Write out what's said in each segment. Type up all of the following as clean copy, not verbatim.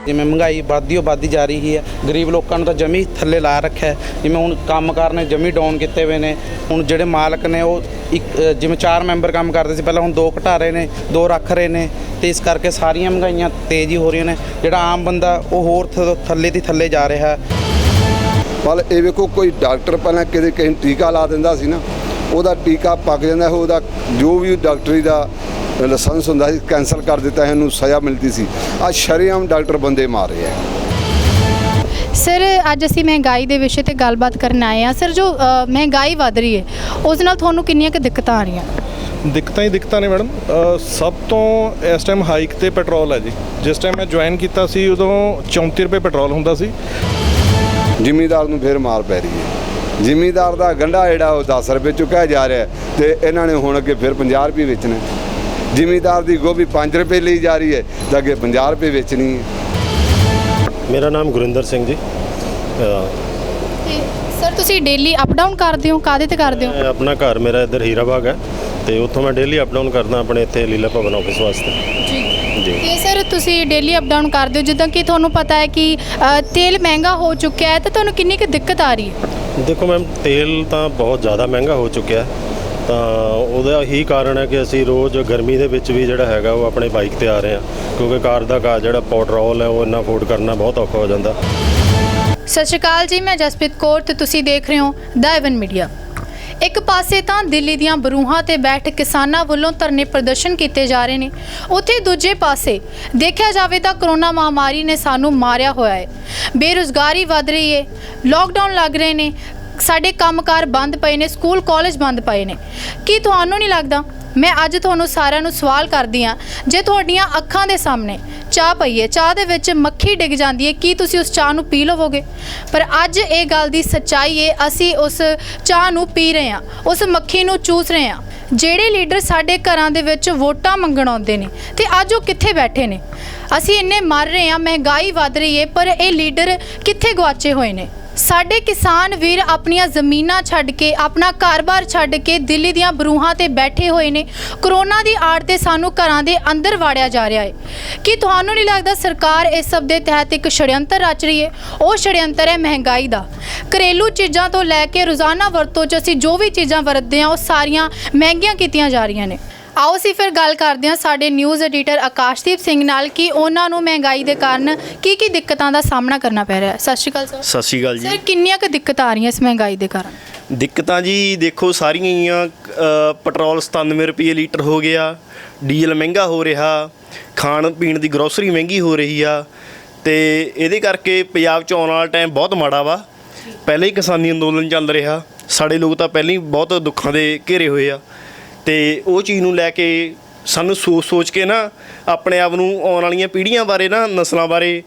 ਜਿਵੇਂ ਮਹਿੰਗਾਈ ਵੱਧਦੀ ਜਾ ਰਹੀ ਹੈ, ਗਰੀਬ ਲੋਕਾਂ ਨੂੰ ਤਾਂ ਜਮੀ ਥੱਲੇ ਲਾ ਰੱਖਿਆ। ਜਿਵੇਂ ਹੁਣ ਕੰਮਕਾਰ ਨੇ ਜਮੀ ਡਾਊਨ ਕੀਤੇ ਹੋਏ ਨੇ। ਹੁਣ ਜਿਹੜੇ ਮਾਲਕ ਨੇ ਉਹ ਜਿਵੇਂ 4 ਮੈਂਬਰ ਕੰਮ ਕਰਦੇ ਸੀ ਪਹਿਲਾਂ, ਹੁਣ 2 ਘਟਾ ਰਹੇ ਨੇ, 2 ਰੱਖ ਰਹੇ ਨੇ, ਤੇ ਇਸ ਕਰਕੇ ਸਾਰੀਆਂ ਮਹਿੰਗਾਈਆਂ ਤੇਜ਼ ਹੀ ਹੋ ਰਹੀਆਂ ਨੇ। ਜਿਹੜਾ ਆਮ ਬੰਦਾ ਉਹ ਹੋਰ ਥੱਲੇ ਦੀ ਥੱਲੇ ਜਾ ਰਿਹਾ। ਪਰ ਇਹ ਵੇਖੋ, ਕੋਈ ਡਾਕਟਰ ਪਹਿਲਾਂ ਕਿਸੇ ਨੂੰ ਟੀਕਾ ਲਾ ਦਿੰਦਾ ਸੀ ਨਾ, ਉਹਦਾ ਟੀਕਾ ਪੱਕ ਜਾਂਦਾ, ਉਹਦਾ ਜੋ ਵੀ ਡਾਕਟਰੀ ਦਾ ਲਾਇਸੈਂਸ ਹੁੰਦਾ ਸੀ ਕੈਂਸਲ ਕਰ ਦਿੱਤਾ, ਇਹਨੂੰ ਸਜ਼ਾ ਮਿਲਦੀ ਸੀ। ਅੱਜ ਸ਼ਰੇਆਮ ਡਾਕਟਰ ਬੰਦੇ ਮਾਰ ਰਹੇ ਆ। ਸਰ, ਅੱਜ ਅਸੀਂ ਮਹਿੰਗਾਈ ਦੇ ਵਿਸ਼ੇ ਤੇ ਗੱਲਬਾਤ ਕਰਨ ਆਏ ਹਾਂ। ਸਰ, ਜੋ ਮਹਿੰਗਾਈ ਵੱਧ ਰਹੀ ਹੈ ਉਸ ਨਾਲ ਤੁਹਾਨੂੰ ਕਿੰਨੀਆਂ ਕੁ ਦਿੱਕਤਾਂ ਆ ਰਹੀਆਂ? ਦਿੱਕਤਾਂ ਹੀ ਦਿੱਕਤਾਂ ਨੇ ਮੈਡਮ। ਸਭ ਤੋਂ ਇਸ ਟਾਈਮ ਹਾਈਕ ਤੇ ਪੈਟਰੋਲ ਹੈ ਜੀ। ਜਿਸ ਟਾਈਮ ਮੈਂ ਜੁਆਇਨ ਕੀਤਾ ਸੀ ਉਦੋਂ 34 ਰੁਪਏ ਪੈਟਰੋਲ ਹੁੰਦਾ ਸੀ। ਜ਼ਿਮੀਂਦਾਰ ਨੂੰ ਫਿਰ ਮਾਰ ਪੈ ਰਹੀ ਹੈ। ਜ਼ਿਮੀਂਦਾਰ ਦਾ ਗੰਢਾ ਜਿਹੜਾ ਉਹ 10 ਰੁਪਏ ਚੁੱਕਿਆ ਜਾ ਰਿਹਾ, ਤੇ ਇਹਨਾਂ ਨੇ ਹੁਣ ਅੱਗੇ ਫਿਰ 50 ਰੁਪਏ ਵੇਚਣੇ। ਜ਼ਿਮੀਂਦਾਰ ਦੀ ਗੋਭੀ 5 ਰੁਪਏ ਲਈ ਜਾ ਰਹੀ ਹੈ, ਤਾਂ ਅੱਗੇ 50 ਰੁਪਏ ਵੇਚਣੀ ਹੈ। ਮੇਰਾ ਨਾਮ ਗੁਰਿੰਦਰ ਸਿੰਘ ਜੀ। ਸਰ, ਤੁਸੀਂ ਡੇਲੀ ਅਪ ਡਾਊਨ ਕਰਦੇ ਹੋ? ਕਾਹਦੇ ਤੇ ਕਰਦੇ ਹੋ? ਆਪਣਾ ਘਰ ਮੇਰਾ ਇੱਧਰ ਹੀਰਾਬਾਗ ਹੈ, ਤੇ ਉੱਥੋਂ ਮੈਂ ਡੇਲੀ ਅਪ ਡਾਊਨ ਕਰਦਾ ਆਪਣੇ ਇੱਥੇ ਲੀਲਾ ਭਵਨ ਆਫਿਸ ਵਾਸਤੇ ਜੀ। ਤੇ ਸਰ, ਤੁਸੀਂ ਡੇਲੀ ਅਪ ਡਾਊਨ ਕਰਦੇ ਹੋ, ਜਿੱਦਾਂ ਕਿ ਤੁਹਾਨੂੰ ਪਤਾ ਹੈ ਕਿ ਤੇਲ ਮਹਿੰਗਾ ਹੋ ਚੁੱਕਿਆ ਹੈ, ਤਾਂ ਤੁਹਾਨੂੰ ਕਿੰਨੀ ਕੁ ਦਿੱਕਤ ਆ ਰਹੀ ਹੈ? ਦੇਖੋ ਮੈਮ, ਤੇਲ ਤਾਂ ਬਹੁਤ ਜ਼ਿਆਦਾ ਮਹਿੰਗਾ ਹੋ ਚੁੱਕਿਆ, ਤਾਂ ਉਹਦਾ ਹੀ ਕਾਰਨ ਹੈ ਕਿ ਅਸੀਂ ਰੋਜ਼ ਗਰਮੀ ਦੇ ਵਿੱਚ ਵੀ ਜਿਹੜਾ ਹੈਗਾ ਉਹ ਆਪਣੇ ਬਾਈਕ ਤੇ ਆ ਰਹੇ ਹਾਂ, ਕਿਉਂਕਿ ਕਾਰ ਦਾ ਜਿਹੜਾ ਪੈਟਰੋਲ ਹੈ ਉਹ ਇੰਨਾ ਅਫੋਰਡ ਕਰਨਾ ਬਹੁਤ ਔਖਾ ਹੋ ਜਾਂਦਾ। ਸਤਿ ਸ਼੍ਰੀ ਅਕਾਲ ਜੀ, ਮੈਂ ਜਸਪ੍ਰੀਤ ਕੌਰ ਤੇ ਤੁਸੀਂ ਦੇਖ ਰਹੇ ਹੋ ਦਾ ਏਵਨ ਮੀਡੀਆ। ਇੱਕ ਪਾਸੇ ਤਾਂ ਦਿੱਲੀ ਦੀਆਂ ਬਰੂਹਾਂ ਤੇ ਬੈਠ ਕਿਸਾਨਾਂ ਵੱਲੋਂ ਧਰਨੇ ਪ੍ਰਦਰਸ਼ਨ ਕੀਤੇ ਜਾ ਰਹੇ ਨੇ, ਉੱਥੇ ਦੂਜੇ ਪਾਸੇ ਦੇਖਿਆ ਜਾਵੇ ਤਾਂ ਕਰੋਨਾ ਮਹਾਮਾਰੀ ਨੇ ਸਾਨੂੰ ਮਾਰਿਆ ਹੋਇਆ ਹੈ। ਬੇਰੁਜ਼ਗਾਰੀ ਵੱਧ ਰਹੀ ਹੈ, ਲੋਕਡਾਊਨ ਲੱਗ ਰਹੇ ਨੇ, ਸਾਡੇ ਕੰਮਕਾਰ ਬੰਦ ਪਏ ਨੇ, ਸਕੂਲ ਕਾਲਜ ਬੰਦ ਪਏ ਨੇ। ਕੀ ਤੁਹਾਨੂੰ ਨਹੀਂ ਲੱਗਦਾ? ਮੈਂ ਅੱਜ ਤੁਹਾਨੂੰ ਸਾਰਿਆਂ ਨੂੰ ਸਵਾਲ ਕਰਦੀ ਹਾਂ, ਜੇ ਤੁਹਾਡੀਆਂ ਅੱਖਾਂ ਦੇ ਸਾਹਮਣੇ ਚਾਹ ਪਈ ਹੈ, ਚਾਹ ਦੇ ਵਿੱਚ ਮੱਖੀ ਡਿੱਗ ਜਾਂਦੀ ਹੈ, ਕੀ ਤੁਸੀਂ ਉਸ ਚਾਹ ਨੂੰ ਪੀ ਲਵੋਗੇ? ਪਰ ਅੱਜ ਇਹ ਗੱਲ ਦੀ ਸੱਚਾਈ ਹੈ, ਅਸੀਂ ਉਸ ਚਾਹ ਨੂੰ ਪੀ ਰਹੇ ਹਾਂ, ਉਸ ਮੱਖੀ ਨੂੰ ਚੂਸ ਰਹੇ ਹਾਂ। ਜਿਹੜੇ ਲੀਡਰ ਸਾਡੇ ਘਰਾਂ ਦੇ ਵਿੱਚ ਵੋਟਾਂ ਮੰਗਣ ਆਉਂਦੇ ਨੇ, ਤੇ ਅੱਜ ਉਹ ਕਿੱਥੇ ਬੈਠੇ ਨੇ? ਅਸੀਂ ਇੰਨੇ ਮਰ ਰਹੇ ਹਾਂ, ਮਹਿੰਗਾਈ ਵੱਧ ਰਹੀ ਹੈ, ਪਰ ਇਹ ਲੀਡਰ ਕਿੱਥੇ ਗਵਾਚੇ ਹੋਏ ਨੇ? ਸਾਡੇ ਕਿਸਾਨ ਵੀਰ ਆਪਣੀਆਂ ਜ਼ਮੀਨਾਂ ਛੱਡ ਕੇ, ਆਪਣਾ ਘਰ-ਬਾਰ ਛੱਡ ਕੇ ਦਿੱਲੀ ਦੀਆਂ ਬਰੂਹਾਂ ਤੇ ਬੈਠੇ ਹੋਏ ਨੇ। ਕਰੋਨਾ ਦੀ ਆੜ ਤੇ ਸਾਨੂੰ ਘਰਾਂ ਦੇ ਅੰਦਰ ਵਾੜਿਆ ਜਾ ਰਿਹਾ ਹੈ। ਕੀ ਤੁਹਾਨੂੰ ਨਹੀਂ ਲੱਗਦਾ ਸਰਕਾਰ ਇਸ ਸਭ ਦੇ ਤਹਿਤ ਇੱਕ ਛੜਯੰਤਰ ਰਚ ਰਹੀ ਹੈ? ਉਹ ਛੜਯੰਤਰ ਹੈ ਮਹਿੰਗਾਈ ਦਾ। ਘਰੇਲੂ ਚੀਜ਼ਾਂ ਤੋਂ ਲੈ ਕੇ ਰੋਜ਼ਾਨਾ ਵਰਤੋਂ 'ਚ ਅਸੀਂ ਜੋ ਵੀ ਚੀਜ਼ਾਂ ਵਰਤਦੇ ਹਾਂ, ਉਹ ਸਾਰੀਆਂ ਮਹਿੰਗੀਆਂ ਕੀਤੀਆਂ ਜਾ ਰਹੀਆਂ ਨੇ। ਆਓ ਅਸੀਂ ਫਿਰ ਗੱਲ ਕਰਦੇ ਹਾਂ ਸਾਡੇ ਨਿਊਜ਼ ਐਡੀਟਰ ਆਕਾਸ਼ਦੀਪ ਸਿੰਘ ਨਾਲ ਕਿ ਉਹਨਾਂ ਨੂੰ ਮਹਿੰਗਾਈ ਦੇ ਕਾਰਨ ਕੀ ਦਿੱਕਤਾਂ ਦਾ ਸਾਹਮਣਾ ਕਰਨਾ ਪੈ ਰਿਹਾ ਹੈ। ਸਤਿ ਸ਼੍ਰੀ ਅਕਾਲ ਸਰ। ਸਤਿ ਸ਼੍ਰੀ ਅਕਾਲ ਜੀ। ਸਰ, ਕਿੰਨੀਆਂ ਕੁ ਦਿੱਕਤਾਂ ਆ ਰਹੀਆਂ ਇਸ ਮਹਿੰਗਾਈ ਦੇ ਕਾਰਨ? ਦਿੱਕਤਾਂ ਜੀ ਦੇਖੋ ਸਾਰੀਆਂ ਹੀ ਆ। ਪੈਟਰੋਲ 97 ਰੁਪਏ ਲੀਟਰ ਹੋ ਗਿਆ, ਡੀਜ਼ਲ ਮਹਿੰਗਾ ਹੋ ਰਿਹਾ, ਖਾਣ ਪੀਣ ਦੀ ਗਰੋਸਰੀ ਮਹਿੰਗੀ ਹੋ ਰਹੀ ਆ, ਤੇ ਇਹਦੇ ਕਰਕੇ ਪੰਜਾਬ 'ਚ ਆਉਣ ਵਾਲਾ ਟਾਈਮ ਬਹੁਤ ਮਾੜਾ ਵਾ। ਪਹਿਲਾਂ ਹੀ ਕਿਸਾਨੀ ਅੰਦੋਲਨ ਚੱਲ ਰਿਹਾ, ਸਾਡੇ ਲੋਕ ਤਾਂ ਪਹਿਲਾਂ ਹੀ ਬਹੁਤ ਦੁੱਖਾਂ ਦੇ ਘੇਰੇ ਹੋਏ ਆ, ਤੇ ਉਹ ਚੀਜ਼ ਨੂੰ ਲੈ ਕੇ ਸਾਨੂੰ ਸੋਚ ਕੇ ਨਾ ਆਪਣੇ ਆਪ ਨੂੰ ਆਉਣ ਵਾਲੀਆਂ ਪੀੜ੍ਹੀਆਂ ਬਾਰੇ ਨਾ, ਨਸਲਾਂ ਬਾਰੇ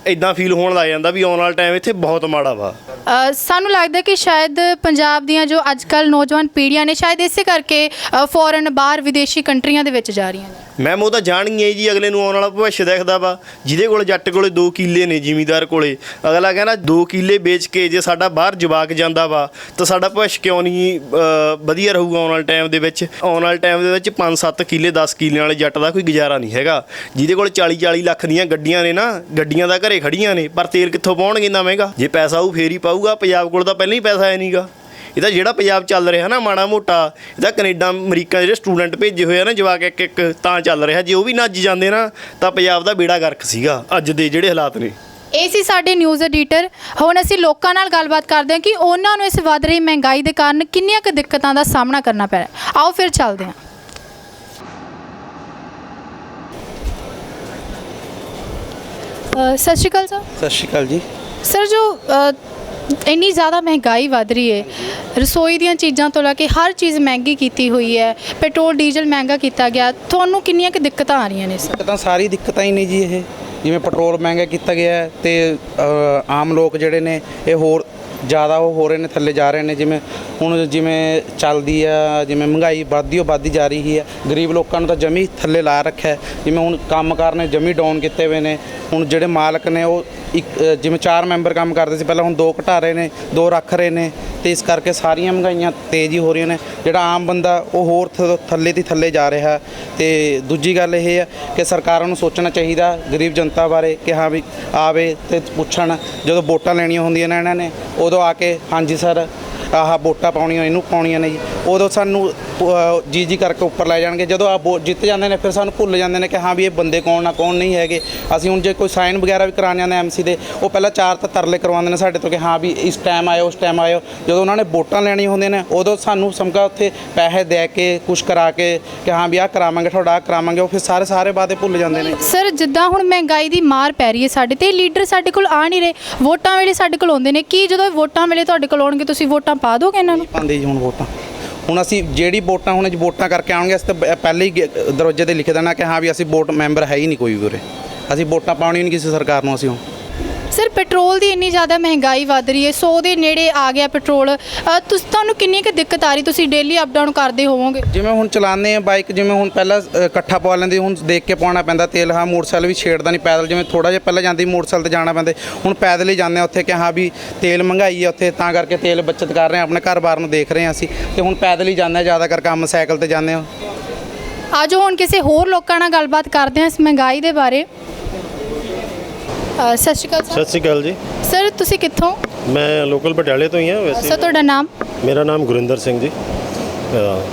ਇੱਦਾਂ ਫੀਲ ਹੋਣ ਲੱਗ ਜਾਂਦਾ ਵੀ ਆਉਣ ਵਾਲਾ ਟਾਈਮ ਇੱਥੇ ਬਹੁਤ ਮਾੜਾ ਵਾ। ਸਾਨੂੰ ਲੱਗਦਾ ਕਿ ਸ਼ਾਇਦ ਪੰਜਾਬ ਦੀਆਂ ਜੋ ਅੱਜ ਕੱਲ੍ਹ ਨੌਜਵਾਨ ਪੀੜ੍ਹੀਆਂ ਨੇ, ਸ਼ਾਇਦ ਇਸੇ ਕਰਕੇ ਫੋਰਨ ਬਾਹਰ ਵਿਦੇਸ਼ੀ ਕੰਟਰੀਆਂ ਦੇ ਵਿੱਚ ਜਾ ਰਹੀਆਂ ਨੇ। ਮੈਮ ਉਹ ਤਾਂ ਜਾਣਗੀਆਂ ਜੀ, ਅਗਲੇ ਨੂੰ ਆਉਣ ਵਾਲਾ ਭਵਿੱਖ ਦਿਖਦਾ ਵਾ। ਜਿਹਦੇ ਕੋਲ ਜੱਟ ਕੋਲੇ 2 ਕਿੱਲੇ ਨੇ, ਜ਼ਿਮੀਂਦਾਰ ਕੋਲੇ, ਅਗਲਾ ਕਹਿੰਦਾ 2 ਕਿੱਲੇ ਵੇਚ ਕੇ ਜੇ ਸਾਡਾ ਬਾਹਰ ਜਵਾਕ ਜਾਂਦਾ ਵਾ ਤਾਂ ਸਾਡਾ ਭਵਿੱਖ ਕਿਉਂ ਨਹੀਂ ਵਧੀਆ ਰਹੂਗਾ ਆਉਣ ਵਾਲੇ ਟਾਈਮ ਦੇ ਵਿੱਚ। ਆਉਣ ਵਾਲੇ ਟਾਈਮ ਦੇ ਵਿੱਚ 5-7 ਕਿੱਲੇ 10 ਕਿੱਲੇ ਵਾਲੇ ਜੱਟ ਦਾ ਕੋਈ ਗੁਜ਼ਾਰਾ ਨਹੀਂ ਹੈਗਾ। ਜਿਹਦੇ ਕੋਲ 40-40 ਲੱਖ ਦੀਆਂ ਗੱਡੀਆਂ ਨੇ ਨਾ, ਗੱਡੀਆਂ ਦਾ ਘਰੇ ਖੜੀਆਂ ਨੇ, ਪਰ ਤੇਲ ਕਿੱਥੋਂ ਪਾਉਣਗੇ ਇੰਨਾ ਮਹਿੰਗਾ? ਜੇ ਪੈਸਾ ਉਹ ਫੇਰ ਹੀ ਪਾਊਗਾ। ਪੰਜਾਬ ਕੋਲ ਤਾਂ ਪਹਿਲਾਂ ਹੀ ਪੈਸਾ ਹੈ ਨਹੀਂਗਾ। ਇਹਦਾ ਜਿਹੜਾ ਪੰਜਾਬ ਚੱਲ ਰਿਹਾ ਨਾ ਮਾੜਾ ਮੋਟਾ, ਇਹਦਾ ਕੈਨੇਡਾ ਅਮਰੀਕਾ ਜਿਹੜੇ ਸਟੂਡੈਂਟ ਭੇਜੇ ਹੋਏ ਆ ਨਾ ਜਵਾਕ ਇੱਕ ਤਾਂ ਚੱਲ ਰਿਹਾ। ਜੇ ਉਹ ਵੀ ਨੱਜ ਜਾਂਦੇ ਨਾ ਤਾਂ ਪੰਜਾਬ ਦਾ ਬੇੜਾ ਗਰਕ ਸੀਗਾ ਅੱਜ ਦੇ ਜਿਹੜੇ ਹਾਲਾਤ ਨੇ। ਇਹ ਸੀ ਸਾਡੇ ਨਿਊਜ਼ ਐਡੀਟਰ। ਹੁਣ ਅਸੀਂ ਲੋਕਾਂ ਨਾਲ ਗੱਲਬਾਤ ਕਰਦੇ ਹਾਂ ਕਿ ਉਹਨਾਂ ਨੂੰ ਇਸ ਵੱਧ ਰਹੀ ਮਹਿੰਗਾਈ ਦੇ ਕਾਰਨ ਕਿੰਨੀਆਂ ਕੁ ਦਿੱਕਤਾਂ ਦਾ ਸਾਹਮਣਾ ਕਰਨਾ ਪੈ ਰਿਹਾ। ਆਓ ਫਿਰ ਚੱਲਦੇ ਹਾਂ। ਸਤਿ ਸ਼੍ਰੀ ਅਕਾਲ ਸਰ। ਸਤਿ ਸ਼੍ਰੀ ਅਕਾਲ ਜੀ। ਸਰ, ਜੋ ਇੰਨੀ ਜ਼ਿਆਦਾ ਮਹਿੰਗਾਈ ਵੱਧ ਰਹੀ ਹੈ, ਰਸੋਈ ਦੀਆਂ ਚੀਜ਼ਾਂ ਤੋਂ ਲੈ ਕੇ ਹਰ ਚੀਜ਼ ਮਹਿੰਗੀ ਕੀਤੀ ਹੋਈ ਹੈ, ਪੈਟਰੋਲ ਡੀਜ਼ਲ ਮਹਿੰਗਾ ਕੀਤਾ ਗਿਆ, ਤੁਹਾਨੂੰ ਕਿੰਨੀਆਂ ਕੁ ਦਿੱਕਤਾਂ ਆ ਰਹੀਆਂ ਨੇ ਸਰ? ਤਾਂ ਸਾਰੀ ਦਿੱਕਤਾਂ ਹੀ ਨੇ ਜੀ। ਇਹ ਜਿਵੇਂ ਪੈਟਰੋਲ ਮਹਿੰਗਾ ਕੀਤਾ ਗਿਆ, ਤੇ ਆਮ ਲੋਕ ਜਿਹੜੇ ਨੇ ਇਹ ਹੋਰ ਜ਼ਿਆਦਾ ਉਹ ਹੋ ਰਹੇ ਨੇ, ਥੱਲੇ ਜਾ ਰਹੇ ਨੇ। ਜਿਵੇਂ ਚੱਲਦੀ ਆ, ਜਿਵੇਂ ਮਹਿੰਗਾਈ ਵੱਧਦੀ ਜਾ ਰਹੀ ਹੈ, ਗਰੀਬ ਲੋਕਾਂ ਨੂੰ ਤਾਂ ਜਮੀ ਥੱਲੇ ਲਾ ਰੱਖਿਆ। ਜਿਵੇਂ ਹੁਣ ਕੰਮਕਾਰ ਨੇ ਜਮੀ ਡਾਊਨ ਕੀਤੇ ਹੋਏ ਨੇ। ਹੁਣ ਜਿਹੜੇ ਮਾਲਕ ਨੇ ਉਹ ਜਿਵੇਂ 4 ਮੈਂਬਰ ਕੰਮ ਕਰਦੇ ਸੀ ਪਹਿਲਾਂ, ਹੁਣ 2 ਘਟਾ ਰਹੇ ਨੇ, 2 ਰੱਖ ਰਹੇ ਨੇ, ਤੇ ਇਸ ਕਰਕੇ ਸਾਰੀਆਂ ਮਹਿੰਗਾਈਆਂ ਤੇਜ਼ ਹੀ ਹੋ ਰਹੀਆਂ ਨੇ। ਜਿਹੜਾ ਆਮ ਬੰਦਾ ਉਹ ਹੋਰ ਥੱਲੇ ਦੀ ਥੱਲੇ ਜਾ ਰਿਹਾ। ਤੇ ਦੂਜੀ ਗੱਲ ਇਹ ਹੈ ਕਿ ਸਰਕਾਰਾਂ ਨੂੰ ਸੋਚਣਾ ਚਾਹੀਦਾ ਗਰੀਬ ਜਨਤਾ ਬਾਰੇ ਕਿ ਹਾਂ ਵੀ ਆਵੇ ਤੇ ਪੁੱਛਣ, ਜਦੋਂ ਵੋਟਾਂ ਲੈਣੀਆਂ ਹੁੰਦੀਆਂ ਨੇ ਇਹਨਾਂ ਨੇ ਉਦੋਂ ਆ ਕੇ ਹਾਂਜੀ ਸਰ ਆਹ ਵੋਟਾਂ ਪਾਉਣੀਆਂ ਇਹਨੂੰ ਪਾਉਣੀਆਂ ਨੇ ਜੀ, ਉਦੋਂ ਸਾਨੂੰ ਜੀ ਕਰਕੇ ਉੱਪਰ ਲੈ ਜਾਣਗੇ। ਜਦੋਂ ਆ ਜਿੱਤ ਜਾਂਦੇ ਨੇ ਫਿਰ ਸਾਨੂੰ ਭੁੱਲ ਜਾਂਦੇ ਨੇ ਕਿ ਹਾਂ ਵੀ ਇਹ ਬੰਦੇ ਕੌਣ ਆ ਕੌਣ ਨਹੀਂ ਹੈਗੇ। ਅਸੀਂ ਹੁਣ ਜੇ ਕੋਈ ਸਾਈਨ ਵਗੈਰਾ ਵੀ ਕਰਾਉਣ ਜਾਂਦੇ MC ਦੇ, ਉਹ ਪਹਿਲਾਂ 4 ਤਾਂ ਤਰਲੇ ਕਰਵਾਉਂਦੇ ਨੇ ਸਾਡੇ ਤੋਂ ਕਿ ਹਾਂ ਵੀ ਇਸ ਟਾਈਮ ਆਇਓ ਉਸ ਟਾਈਮ ਆਇਓ। ਜਦੋਂ ਉਹਨਾਂ ਨੇ ਵੋਟਾਂ ਲੈਣੀਆਂ ਹੁੰਦੀਆਂ ਨੇ ਉਦੋਂ ਸਾਨੂੰ ਸਮਝਾ ਉੱਥੇ ਪੈਸੇ ਦੇ ਕੇ ਕੁਛ ਕਰਾ ਕੇ ਕਿ ਹਾਂ ਵੀ ਆਹ ਕਰਾਵਾਂਗੇ ਤੁਹਾਡਾ ਆਹ ਕਰਾਵਾਂਗੇ, ਉਹ ਫਿਰ ਸਾਰੇ ਵਾਅਦੇ ਭੁੱਲ ਜਾਂਦੇ ਨੇ। ਸਰ ਜਿੱਦਾਂ ਹੁਣ ਮਹਿੰਗਾਈ ਦੀ ਮਾਰ ਪੈ ਰਹੀ ਹੈ ਸਾਡੇ ਤੇ, ਲੀਡਰ ਸਾਡੇ ਕੋਲ ਆ ਨਹੀਂ ਰਹੇ, ਵੋਟਾਂ ਵੇਲੇ ਸਾਡੇ ਕੋਲ ਆਉਂਦੇ ਨੇ, ਕੀ ਜਦੋਂ ਵੋਟਾਂ ਵੇਲੇ ਤੁਹਾਡੇ ਕੋਲ ਆਉਣਗੇ ਤੁਸੀਂ ਵੋਟਾਂ ਪਾ ਦੋਗੇ ਇਹਨਾਂ ਨੂੰ? ਪਾਉਂਦੇ ਜੀ ਹੁਣ ਵੋਟਾਂ, ਹੁਣ ਅਸੀਂ ਜਿਹੜੀ ਵੋਟਾਂ ਹੁਣ ਵੋਟਾਂ ਕਰਕੇ ਆਉਣਗੇ ਅਸੀਂ ਤਾਂ ਪਹਿਲੇ ਹੀ ਦਰਵਾਜ਼ੇ ਤੇ ਲਿਖ ਦੇਣਾ ਕਿ ਹਾਂ ਵੀ ਅਸੀਂ ਵੋਟ ਮੈਂਬਰ ਹੈ ਹੀ ਨਹੀਂ ਕੋਈ ਵੀ ਉਰੇ, ਅਸੀਂ ਵੋਟਾਂ ਪਾਉਣੀ ਨਹੀਂ ਕਿਸੇ ਸਰਕਾਰ ਨੂੰ। ਅਸੀਂ ਹੁਣ ਸਰ ਪੈਟਰੋਲ ਦੀ ਇੰਨੀ ਜ਼ਿਆਦਾ ਮਹਿੰਗਾਈ ਵੱਧ ਰਹੀ ਹੈ, 100 ਦੇ ਨੇੜੇ ਆ ਗਿਆ ਪੈਟਰੋਲ, ਤੁਹਾਨੂੰ ਕਿੰਨੀ ਕੁ ਦਿੱਕਤ ਆ ਰਹੀ? ਤੁਸੀਂ ਡੇਲੀ ਅਪ ਡਾਊਨ ਕਰਦੇ ਹੋਵੋਗੇ। ਜਿਵੇਂ ਹੁਣ ਚਲਾਉਂਦੇ ਆ ਬਾਈਕ, ਜਿਵੇਂ ਹੁਣ ਪਹਿਲਾਂ ਇਕੱਠਾ ਪਵਾ ਲੈਂਦੇ, ਹੁਣ ਦੇਖ ਕੇ ਪਾਉਣਾ ਪੈਂਦਾ ਤੇਲ। ਹਾਂ ਮੋਟਰਸਾਈਕਲ ਵੀ ਛੇੜਦਾ ਨਹੀਂ, ਪੈਦਲ ਜਿਵੇਂ ਥੋੜਾ ਜਿਹਾ ਪਹਿਲਾਂ ਜਾਂਦੀ ਮੋਟਰਸਾਈਕਲ ਤੇ ਜਾਣਾ ਪੈਂਦਾ, ਹੁਣ ਪੈਦਲ ਹੀ ਜਾਂਦੇ ਆ ਉੱਥੇ ਕਿ ਹਾਂ ਵੀ ਤੇਲ ਮਹਿੰਗਾਈ ਹੈ ਉੱਥੇ, ਤਾਂ ਕਰਕੇ ਤੇਲ ਬੱਚਤ ਕਰ ਰਹੇ ਹਾਂ, ਆਪਣੇ ਘਰ-ਬਾਰ ਨੂੰ ਦੇਖ ਰਹੇ ਹਾਂ ਅਸੀਂ, ਤੇ ਹੁਣ ਪੈਦਲ ਹੀ ਜਾਂਦੇ ਆ ਜ਼ਿਆਦਾ ਕਰ, ਕੰਮ ਸਾਈਕਲ ਤੇ ਜਾਂਦੇ ਆ। ਅੱਜ ਹੁਣ ਕਿਸੇ ਹੋਰ ਲੋਕਾਂ ਨਾਲ ਗੱਲਬਾਤ ਕਰਦੇ ਹਾਂ ਇਸ ਮਹਿੰਗਾਈ ਦੇ ਬਾਰੇ। ਸਤਿ ਸ਼੍ਰੀ ਅਕਾਲ ਸਤਿ ਸ਼੍ਰੀ ਅਕਾਲ ਜੀ। ਸਰ ਤੁਸੀਂ ਕਿੱਥੋਂ? ਮੈਂ ਲੋਕਲ ਪਟਿਆਲੇ ਤੋਂ ਹੀ ਹਾਂ ਵੈਸੇ। ਸਰ ਤੁਹਾਡਾ ਨਾਮ? ਮੇਰਾ ਨਾਮ ਗੁਰਿੰਦਰ ਸਿੰਘ ਜੀ।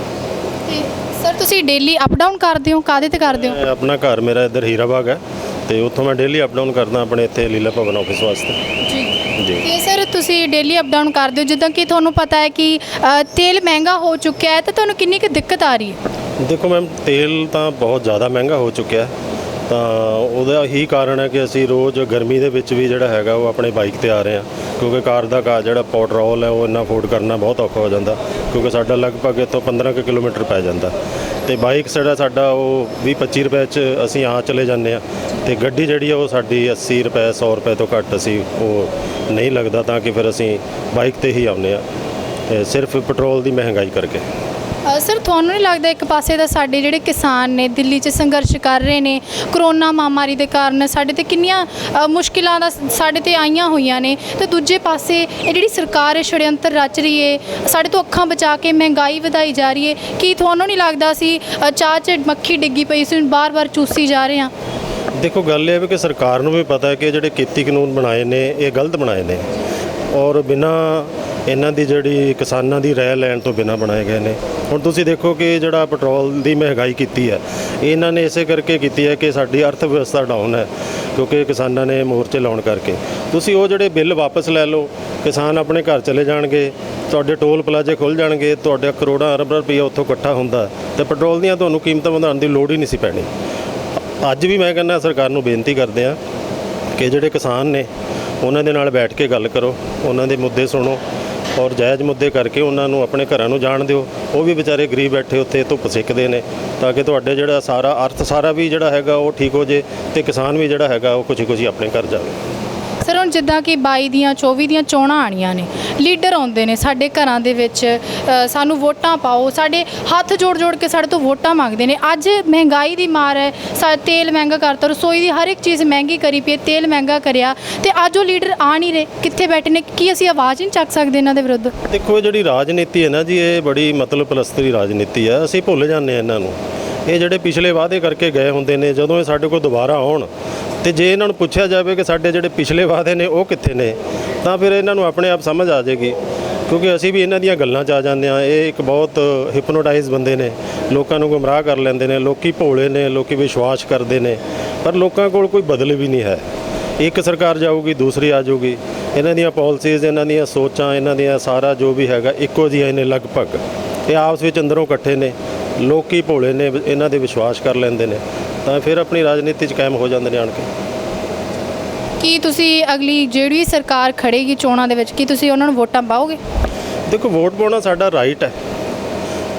ਸਰ ਤੁਸੀਂ ਡੇਲੀ ਅਪ ਡਾਊਨ ਕਰਦੇ ਹੋ, ਕਾਹਦੇ ਤੇ ਕਰਦੇ ਹੋ? ਆਪਣਾ ਘਰ ਮੇਰਾ ਇੱਧਰ ਹੀਰਾਬਾਗ ਹੈ ਤੇ ਉੱਥੋਂ ਮੈਂ ਡੇਲੀ ਅਪ ਡਾਊਨ ਕਰਦਾ ਆਪਣੇ ਇੱਥੇ ਲੀਲਾ ਭਵਨ ਆਫਿਸ ਵਾਸਤੇ ਜੀ। ਤੇ ਸਰ ਤੁਸੀਂ ਡੇਲੀ ਅਪ ਡਾਊਨ ਕਰਦੇ ਹੋ, ਜਿੱਦਾਂ ਕਿ ਤੁਹਾਨੂੰ ਪਤਾ ਹੈ ਕਿ ਤੇਲ ਮਹਿੰਗਾ ਹੋ ਚੁੱਕਿਆ ਹੈ, ਤਾਂ ਤੁਹਾਨੂੰ ਕਿੰਨੀ ਕੁ ਦਿੱਕਤ ਆ ਰਹੀ ਹੈ? ਦੇਖੋ ਮੈਮ, ਤੇਲ ਤਾਂ ਬਹੁਤ ਜ਼ਿਆਦਾ ਮਹਿੰਗਾ ਹੋ ਚੁੱਕਿਆ, ਤਾਂ ਉਹਦਾ ਹੀ ਕਾਰਨ ਹੈ ਕਿ ਅਸੀਂ ਰੋਜ਼ ਗਰਮੀ ਦੇ ਵਿੱਚ ਵੀ ਜਿਹੜਾ ਹੈਗਾ ਉਹ ਆਪਣੇ ਬਾਈਕ ਤੇ ਆ ਰਹੇ ਹਾਂ, ਕਿਉਂਕਿ ਕਾਰ ਦਾ ਜਿਹੜਾ ਪੈਟਰੋਲ ਹੈ ਉਹ ਇੰਨਾ ਅਫੋਰਡ ਕਰਨਾ ਬਹੁਤ ਔਖਾ ਹੋ ਜਾਂਦਾ, ਕਿਉਂਕਿ ਸਾਡਾ ਲਗਭਗ ਇੱਥੋਂ 15 ਕਿਲੋਮੀਟਰ ਪੈ ਜਾਂਦਾ, ਤੇ ਬਾਈਕ ਸਾਡਾ ਉਹ 20-25 ਰੁਪਏ 'ਚ ਅਸੀਂ ਆ ਚਲੇ ਜਾਂਦੇ ਹਾਂ, ਤੇ ਗੱਡੀ ਜਿਹੜੀ ਆ ਉਹ ਸਾਡੀ 80 ਰੁਪਏ 100 ਰੁਪਏ ਤੋਂ ਘੱਟ ਅਸੀਂ ਉਹ ਨਹੀਂ ਲੱਗਦਾ, ਤਾਂ ਕਿ ਫਿਰ ਅਸੀਂ ਬਾਈਕ ਤੇ ਹੀ ਆਉਂਦੇ ਹਾਂ ਸਿਰਫ ਪੈਟਰੋਲ ਦੀ ਮਹਿੰਗਾਈ ਕਰਕੇ। ਸਰ ਤੁਹਾਨੂੰ ਨਹੀਂ ਲੱਗਦਾ ਇੱਕ ਪਾਸੇ ਤਾਂ ਸਾਡੇ ਜਿਹੜੇ ਕਿਸਾਨ ਨੇ ਦਿੱਲੀ 'ਚ ਸੰਘਰਸ਼ ਕਰ ਰਹੇ ਨੇ, ਕਰੋਨਾ ਮਹਾਮਾਰੀ ਦੇ ਕਾਰਨ ਸਾਡੇ ਤੇ ਕਿੰਨੀਆਂ ਮੁਸ਼ਕਿਲਾਂ ਦਾ ਸਾਡੇ ਤੇ ਆਈਆਂ ਹੋਈਆਂ ਨੇ, ਤੇ ਦੂਜੇ ਪਾਸੇ ਇਹ ਜਿਹੜੀ ਸਰਕਾਰ ਛੜਯੰਤਰ ਰਚ ਰਹੀ ਹੈ, ਸਾਡੇ ਤੋਂ ਅੱਖਾਂ ਬਚਾ ਕੇ ਮਹਿੰਗਾਈ ਵਧਾਈ ਜਾ ਰਹੀ ਹੈ। ਕੀ ਤੁਹਾਨੂੰ ਨਹੀਂ ਲੱਗਦਾ ਅਸੀਂ ਚਾਹ 'ਚ ਮੱਖੀ ਡਿੱਗੀ ਪਈ ਸੀ, ਬਾਰ-ਬਾਰ ਚੂਸੀ ਜਾ ਰਹੇ ਹਾਂ? ਦੇਖੋ ਗੱਲ ਇਹ ਹੈ ਕਿ ਸਰਕਾਰ ਨੂੰ ਵੀ ਪਤਾ ਹੈ ਕਿ ਜਿਹੜੇ ਖੇਤੀ ਕਾਨੂੰਨ ਬਣਾਏ ਨੇ ਇਹ ਗਲਤ ਬਣਾਏ ਨੇ, ਔਰ ਬਿਨਾਂ ਇਹਨਾਂ ਦੀ ਜਿਹੜੀ ਕਿਸਾਨਾਂ ਦੀ ਰਾਏ ਲੈਣ ਤੋਂ ਬਿਨਾਂ ਬਣਾਏ ਗਏ ਨੇ। ਹੁਣ ਤੁਸੀਂ ਦੇਖੋ ਕਿ ਜਿਹੜਾ ਪੈਟਰੋਲ ਦੀ ਮਹਿੰਗਾਈ ਕੀਤੀ ਹੈ, ਇਹਨਾਂ ਨੇ ਇਸੇ ਕਰਕੇ ਕੀਤੀ ਹੈ ਕਿ ਸਾਡੀ ਅਰਥ ਵਿਵਸਥਾ ਡਾਊਨ ਹੈ, ਕਿਉਂਕਿ ਕਿਸਾਨਾਂ ਨੇ ਮੋਰਚੇ ਲਾਉਣ ਕਰਕੇ। ਤੁਸੀਂ ਉਹ ਜਿਹੜੇ ਬਿੱਲ ਵਾਪਸ ਲੈ ਲਓ, ਕਿਸਾਨ ਆਪਣੇ ਘਰ ਚਲੇ ਜਾਣਗੇ, ਤੁਹਾਡੇ ਟੋਲ ਪਲਾਜ਼ੇ ਖੁੱਲ੍ਹ ਜਾਣਗੇ, ਤੁਹਾਡੇ ਕਰੋੜਾਂ ਅਰਬ ਰੁਪਈਆ ਉੱਥੋਂ ਇਕੱਠਾ ਹੁੰਦਾ, ਤੇ ਪੈਟਰੋਲ ਦੀਆਂ ਤੁਹਾਨੂੰ ਕੀਮਤਾਂ ਵਧਾਉਣ ਦੀ ਲੋੜ ਹੀ ਨਹੀਂ ਸੀ ਪੈਣੀ। ਅੱਜ ਵੀ ਮੈਂ ਕਹਿੰਦਾ ਸਰਕਾਰ ਨੂੰ ਬੇਨਤੀ ਕਰਦੇ ਹਾਂ ਕਿ ਜਿਹੜੇ ਕਿਸਾਨ ਨੇ ਉਹਨਾਂ ਦੇ ਨਾਲ ਬੈਠ ਕੇ ਗੱਲ ਕਰੋ, ਉਹਨਾਂ ਦੇ ਮੁੱਦੇ ਸੁਣੋ, ਔਰ ਜਾਇਜ਼ ਮੁੱਦੇ ਕਰਕੇ ਉਹਨਾਂ ਨੂੰ ਆਪਣੇ ਘਰਾਂ ਨੂੰ ਜਾਣ ਦਿਓ। ਉਹ ਵੀ ਵਿਚਾਰੇ ਗਰੀਬ ਬੈਠੇ ਉੱਥੇ ਧੁੱਪ ਸੇਕਦੇ ਨੇ, ਤਾਂ ਕਿ ਤੁਹਾਡੇ ਜਿਹੜਾ ਸਾਰਾ ਅਰਥ ਸਾਰਾ ਵੀ ਜਿਹੜਾ ਹੈਗਾ ਉਹ ਠੀਕ ਹੋ ਜੇ, ਤੇ ਕਿਸਾਨ ਵੀ ਜਿਹੜਾ ਹੈਗਾ ਉਹ ਖੁਸ਼ੀ ਆਪਣੇ ਘਰ ਜਾਵੇ। ਸਰ ਹੁਣ ਜਿੱਦਾਂ ਕਿ 22 ਦੀਆਂ 24 ਦੀਆਂ ਚੋਣਾਂ ਆਣੀਆਂ ਨੇ, ਲੀਡਰ ਆਉਂਦੇ ਨੇ ਸਾਡੇ ਘਰਾਂ ਦੇ ਵਿੱਚ, ਸਾਨੂੰ ਵੋਟਾਂ ਪਾਓ, ਸਾਡੇ ਹੱਥ ਜੋੜ ਕੇ ਸਾਡੇ ਤੋਂ ਵੋਟਾਂ ਮੰਗਦੇ ਨੇ। ਅੱਜ ਮਹਿੰਗਾਈ ਦੀ ਮਾਰ ਹੈ, ਤੇਲ ਮਹਿੰਗਾ ਕਰਤਾ, ਰਸੋਈ ਦੀ ਹਰ ਇੱਕ ਚੀਜ਼ ਮਹਿੰਗੀ ਕਰੀ ਪਈ, ਤੇਲ ਮਹਿੰਗਾ ਕਰਿਆ, ਤੇ ਅੱਜ ਉਹ ਲੀਡਰ ਆ ਨਹੀਂ ਰਹੇ, ਕਿੱਥੇ ਬੈਠੇ ਨੇ? ਕੀ ਅਸੀਂ ਆਵਾਜ਼ ਨਹੀਂ ਚੱਕ ਸਕਦੇ ਇਹਨਾਂ ਦੇ ਵਿਰੁੱਧ? ਦੇਖੋ, ਇਹ ਜਿਹੜੀ ਰਾਜਨੀਤੀ ਹੈ ਨਾ ਜੀ, ਇਹ ਬੜੀ ਮਤਲਬ ਪਲਸਤਰੀ ਰਾਜਨੀਤੀ ਹੈ। ਅਸੀਂ ਭੁੱਲ ਜਾਂਦੇ ਹਾਂ ਇਹਨਾਂ ਨੂੰ। ਇਹ ਜਿਹੜੇ ਪਿਛਲੇ ਵਾਅਦੇ ਕਰਕੇ ਗਏ ਹੁੰਦੇ ਨੇ, ਜਦੋਂ ਇਹ ਸਾਡੇ ਕੋਲ ਦੁਬਾਰਾ ਆਉਣ, ਤੇ ਜੇ ਇਹਨਾਂ ਨੂੰ ਪੁੱਛਿਆ ਜਾਵੇ ਕਿ ਸਾਡੇ ਜਿਹੜੇ ਪਿਛਲੇ ਵਾਅਦੇ ਨੇ ਉਹ ਕਿੱਥੇ ਨੇ, ਤਾਂ ਫਿਰ ਇਹਨਾਂ ਨੂੰ ਆਪਣੇ ਆਪ ਸਮਝ ਆ ਜਾਏਗੀ, ਕਿਉਂਕਿ ਅਸੀਂ ਵੀ ਇਹਨਾਂ ਦੀਆਂ ਗੱਲਾਂ 'ਚ ਆ ਜਾਂਦੇ ਹਾਂ। ਇਹ ਇੱਕ ਬਹੁਤ ਹਿਪਨੋਟਾਈਜ਼ ਬੰਦੇ ਨੇ, ਲੋਕਾਂ ਨੂੰ ਗੁੰਮਰਾਹ ਕਰ ਲੈਂਦੇ ਨੇ। ਲੋਕੀ ਭੋਲੇ ਨੇ, ਲੋਕੀ ਵਿਸ਼ਵਾਸ ਕਰਦੇ ਨੇ, ਪਰ ਲੋਕਾਂ ਕੋਲ ਕੋਈ ਬਦਲ ਵੀ ਨਹੀਂ ਹੈ। ਇੱਕ ਸਰਕਾਰ ਜਾਊਗੀ, ਦੂਸਰੀ ਆ ਜਾਊਗੀ, ਇਹਨਾਂ ਦੀਆਂ ਪਾਲਿਸੀਜ਼, ਇਹਨਾਂ ਦੀਆਂ ਸੋਚਾਂ, ਇਹਨਾਂ ਦੀਆਂ ਸਾਰਾ ਜੋ ਵੀ ਹੈਗਾ ਇੱਕੋ ਜਿਹੀਆਂ ਨੇ ਲਗਭਗ। ਇਹ ਆਪਸ ਵਿੱਚ ਅੰਦਰੋਂ ਇਕੱਠੇ ਨੇ, ਲੋਕੀ ਭੋਲੇ ਨੇ, ਇਹਨਾਂ ਦੇ ਵਿਸ਼ਵਾਸ ਕਰ ਲੈਂਦੇ ਨੇ, ਤਾਂ ਫਿਰ ਆਪਣੀ ਰਾਜਨੀਤੀ 'ਚ ਕਾਇਮ ਹੋ ਜਾਂਦੇ ਨੇ ਆਣ ਕੇ। ਕੀ ਤੁਸੀਂ ਅਗਲੀ ਜਿਹੜੀ ਸਰਕਾਰ ਖੜੇਗੀ ਚੋਣਾਂ ਦੇ ਵਿੱਚ, ਕੀ ਤੁਸੀਂ ਉਹਨਾਂ ਨੂੰ ਵੋਟਾਂ ਪਾਓਗੇ? ਦੇਖੋ, ਵੋਟ ਪਾਉਣਾ ਸਾਡਾ ਰਾਈਟ ਹੈ,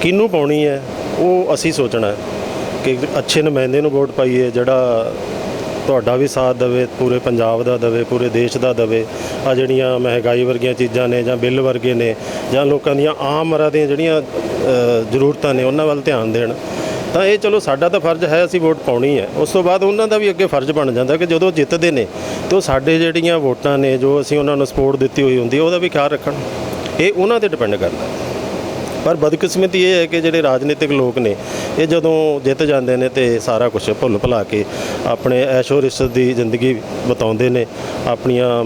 ਕਿਹਨੂੰ ਪਾਉਣੀ ਹੈ ਉਹ ਅਸੀਂ ਸੋਚਣਾ ਹੈ ਕਿ ਅੱਛੇ ਨੁਮਾਇੰਦੇ ਨੂੰ ਵੋਟ ਪਾਈਏ, ਜਿਹੜਾ ਤੁਹਾਡਾ ਵੀ ਸਾਥ ਦੇਵੇ, ਪੂਰੇ ਪੰਜਾਬ ਦਾ ਦੇਵੇ, ਪੂਰੇ ਦੇਸ਼ ਦਾ ਦੇਵੇ। ਆ ਜਿਹੜੀਆਂ ਮਹਿੰਗਾਈ ਵਰਗੀਆਂ ਚੀਜ਼ਾਂ ਨੇ, ਜਾਂ ਬਿੱਲ ਵਰਗੇ ਨੇ, ਜਾਂ ਲੋਕਾਂ ਦੀਆਂ ਆਮ ਮਰਾਂ ਦੀਆਂ ਜਿਹੜੀਆਂ ਜ਼ਰੂਰਤਾਂ ਨੇ ਉਹਨਾਂ ਵੱਲ ਧਿਆਨ ਦੇਣ, ਤਾਂ ਇਹ ਚਲੋ ਸਾਡਾ ਤਾਂ ਫਰਜ਼ ਹੈ, ਅਸੀਂ ਵੋਟ ਪਾਉਣੀ ਹੈ। ਉਸ ਤੋਂ ਬਾਅਦ ਉਹਨਾਂ ਦਾ ਵੀ ਅੱਗੇ ਫਰਜ਼ ਬਣ ਜਾਂਦਾ ਕਿ ਜਦੋਂ ਜਿੱਤਦੇ ਨੇ ਤਾਂ ਸਾਡੇ ਜਿਹੜੀਆਂ ਵੋਟਾਂ ਨੇ, ਜੋ ਅਸੀਂ ਉਹਨਾਂ ਨੂੰ ਸਪੋਰਟ ਦਿੱਤੀ ਹੋਈ ਹੁੰਦੀ, ਉਹਦਾ ਵੀ ਖਿਆਲ ਰੱਖਣ। ਇਹ ਉਹਨਾਂ ਤੇ ਡਿਪੈਂਡ ਕਰਦਾ। ਪਰ ਬਦਕਿਸਮਤੀ ਇਹ ਹੈ ਕਿ ਜਿਹੜੇ ਰਾਜਨੀਤਿਕ ਲੋਕ ਨੇ ਇਹ ਜਦੋਂ ਜਿੱਤ ਜਾਂਦੇ ਨੇ ਤੇ ਸਾਰਾ ਕੁਝ ਭੁੱਲ ਭੁਲਾ ਕੇ ਆਪਣੇ ਐਸ਼ੋ ਰਿਸ਼ਤ ਦੀ ਜ਼ਿੰਦਗੀ ਬਿਤਾਉਂਦੇ ਨੇ। ਆਪਣੀਆਂ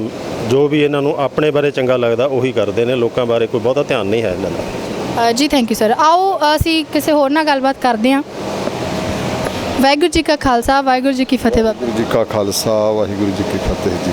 ਜੋ ਵੀ ਇਹਨਾਂ ਨੂੰ ਆਪਣੇ ਬਾਰੇ ਚੰਗਾ ਲੱਗਦਾ ਉਹੀ ਕਰਦੇ ਨੇ, ਲੋਕਾਂ ਬਾਰੇ ਕੋਈ ਬਹੁਤਾ ਧਿਆਨ ਨਹੀਂ ਹੈ ਇਹਨਾਂ ਦਾ। ਜੀ ਥੈਂਕ ਯੂ ਸਰ। ਆਓ ਅਸੀਂ ਕਿਸੇ ਹੋਰ ਨਾਲ ਗੱਲਬਾਤ ਕਰਦੇ ਹਾਂ। ਵਾਹਿਗੁਰੂ ਜੀ ਕਾ ਖਾਲਸਾ, ਵਾਹਿਗੁਰੂ ਜੀ ਕੀ ਫਤਿਹ। ਬਾਬਾ ਵਾਹਿਗੁਰੂ ਜੀ ਕਾ ਖਾਲਸਾ, ਵਾਹਿਗੁਰੂ ਜੀ ਕੀ ਫਤਿਹ ਜੀ।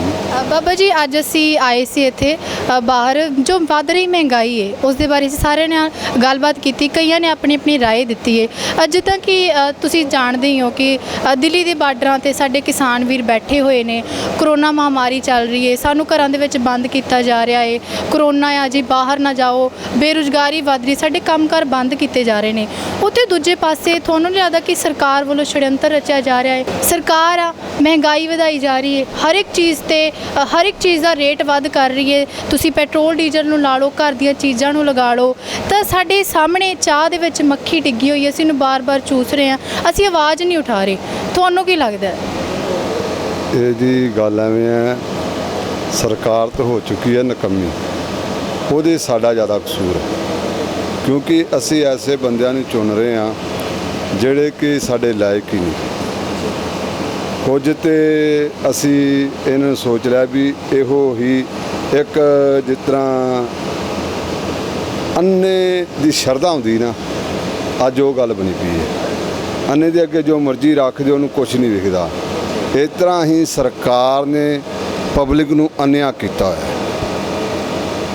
ਬਾਬਾ ਜੀ ਅੱਜ ਅਸੀਂ ਆਏ ਸੀ ਇੱਥੇ ਬਾਹਰ ਜੋ ਵੱਧ ਰਹੀ ਮਹਿੰਗਾਈ ਹੈ ਉਸ ਦੇ ਬਾਰੇ ਅਸੀਂ ਸਾਰਿਆਂ ਨਾਲ ਗੱਲਬਾਤ ਕੀਤੀ, ਕਈਆਂ ਨੇ ਆਪਣੀ ਆਪਣੀ ਰਾਏ ਦਿੱਤੀ ਹੈ। ਜਿੱਦਾਂ ਕਿ ਤੁਸੀਂ ਜਾਣਦੇ ਹੀ ਹੋ ਕਿ ਦਿੱਲੀ ਦੇ ਬਾਰਡਰਾਂ ਤੇ ਸਾਡੇ ਕਿਸਾਨ ਵੀਰ ਬੈਠੇ ਹੋਏ ਨੇ, ਕਰੋਨਾ ਮਹਾਮਾਰੀ ਚੱਲ ਰਹੀ ਹੈ, ਸਾਨੂੰ ਘਰਾਂ ਦੇ ਵਿੱਚ ਬੰਦ ਕੀਤਾ ਜਾ ਰਿਹਾ ਹੈ, ਕਰੋਨਾ ਆ ਜੀ ਬਾਹਰ ਨਾ ਜਾਓ, ਬੇਰੁਜ਼ਗਾਰੀ ਵੱਧ ਰਹੀ, ਸਾਡੇ ਕੰਮਕਾਰ ਬੰਦ ਕੀਤੇ ਜਾ ਰਹੇ ਨੇ। ਉੱਥੇ ਦੂਜੇ ਪਾਸੇ ਤੁਹਾਨੂੰ ਨਹੀਂ ਲੱਗਦਾ ਕਿ ਸਰਕਾਰ ਵੱਲੋਂ षड्यंत्र रचा जा रहा है? सरकार आ महंगाई वधाई जा रही है, हर एक चीज़ का रेट वध कर रही है। तुसी पेट्रोल डीजल नूं ला लो, घर दीयां चीज़ां नूं लगा लो, तो साडे सामने चाह दे विच मक्खी डिग्गी हुई है, असीं नूं बार-बार चूस रहे हैं, असीं आवाज़ नहीं उठा रहे। तुहानूं की लगदा है? ਇਹ ਜੀ ਗੱਲ ਐਵੇਂ ਹੈ, ਸਰਕਾਰ ਤਾਂ ਹੋ ਚੁੱਕੀ ਹੈ ਨਕੰਮੀ, ਉਹਦੇ ਸਾਡਾ ਜ਼ਿਆਦਾ ਕਸੂਰ ਹੈ ਕਿਉਂਕਿ ਅਸੀਂ ਐਸੇ ਬੰਦਿਆਂ ਨੂੰ ਚੁਣ ਰਹੇ ਹਾਂ ਜਿਹੜੇ ਕਿ ਸਾਡੇ ਲਾਇਕ ਹੀ ਨਹੀਂ। ਕੁਝ ਤੇ ਅਸੀਂ ਇਹਨਾਂ ਨੂੰ ਸੋਚ ਲਿਆ ਵੀ ਇਹੋ ਹੀ ਇੱਕ ਜਿਸ ਤਰ੍ਹਾਂ ਅੰਨੇ ਦੀ ਸ਼ਰਧਾ ਹੁੰਦੀ ਨਾ, ਅੱਜ ਉਹ ਗੱਲ ਬਣੀ ਪਈ ਹੈ। ਅੰਨੇ ਦੇ ਅੱਗੇ ਜੋ ਮਰਜ਼ੀ ਰੱਖ ਦਿਓ, ਉਹਨੂੰ ਕੁਛ ਨਹੀਂ ਵਿਖਦਾ। ਇਸ ਤਰ੍ਹਾਂ ਹੀ ਸਰਕਾਰ ਨੇ ਪਬਲਿਕ ਨੂੰ ਅੰਨਿਆ ਕੀਤਾ ਹੋਇਆ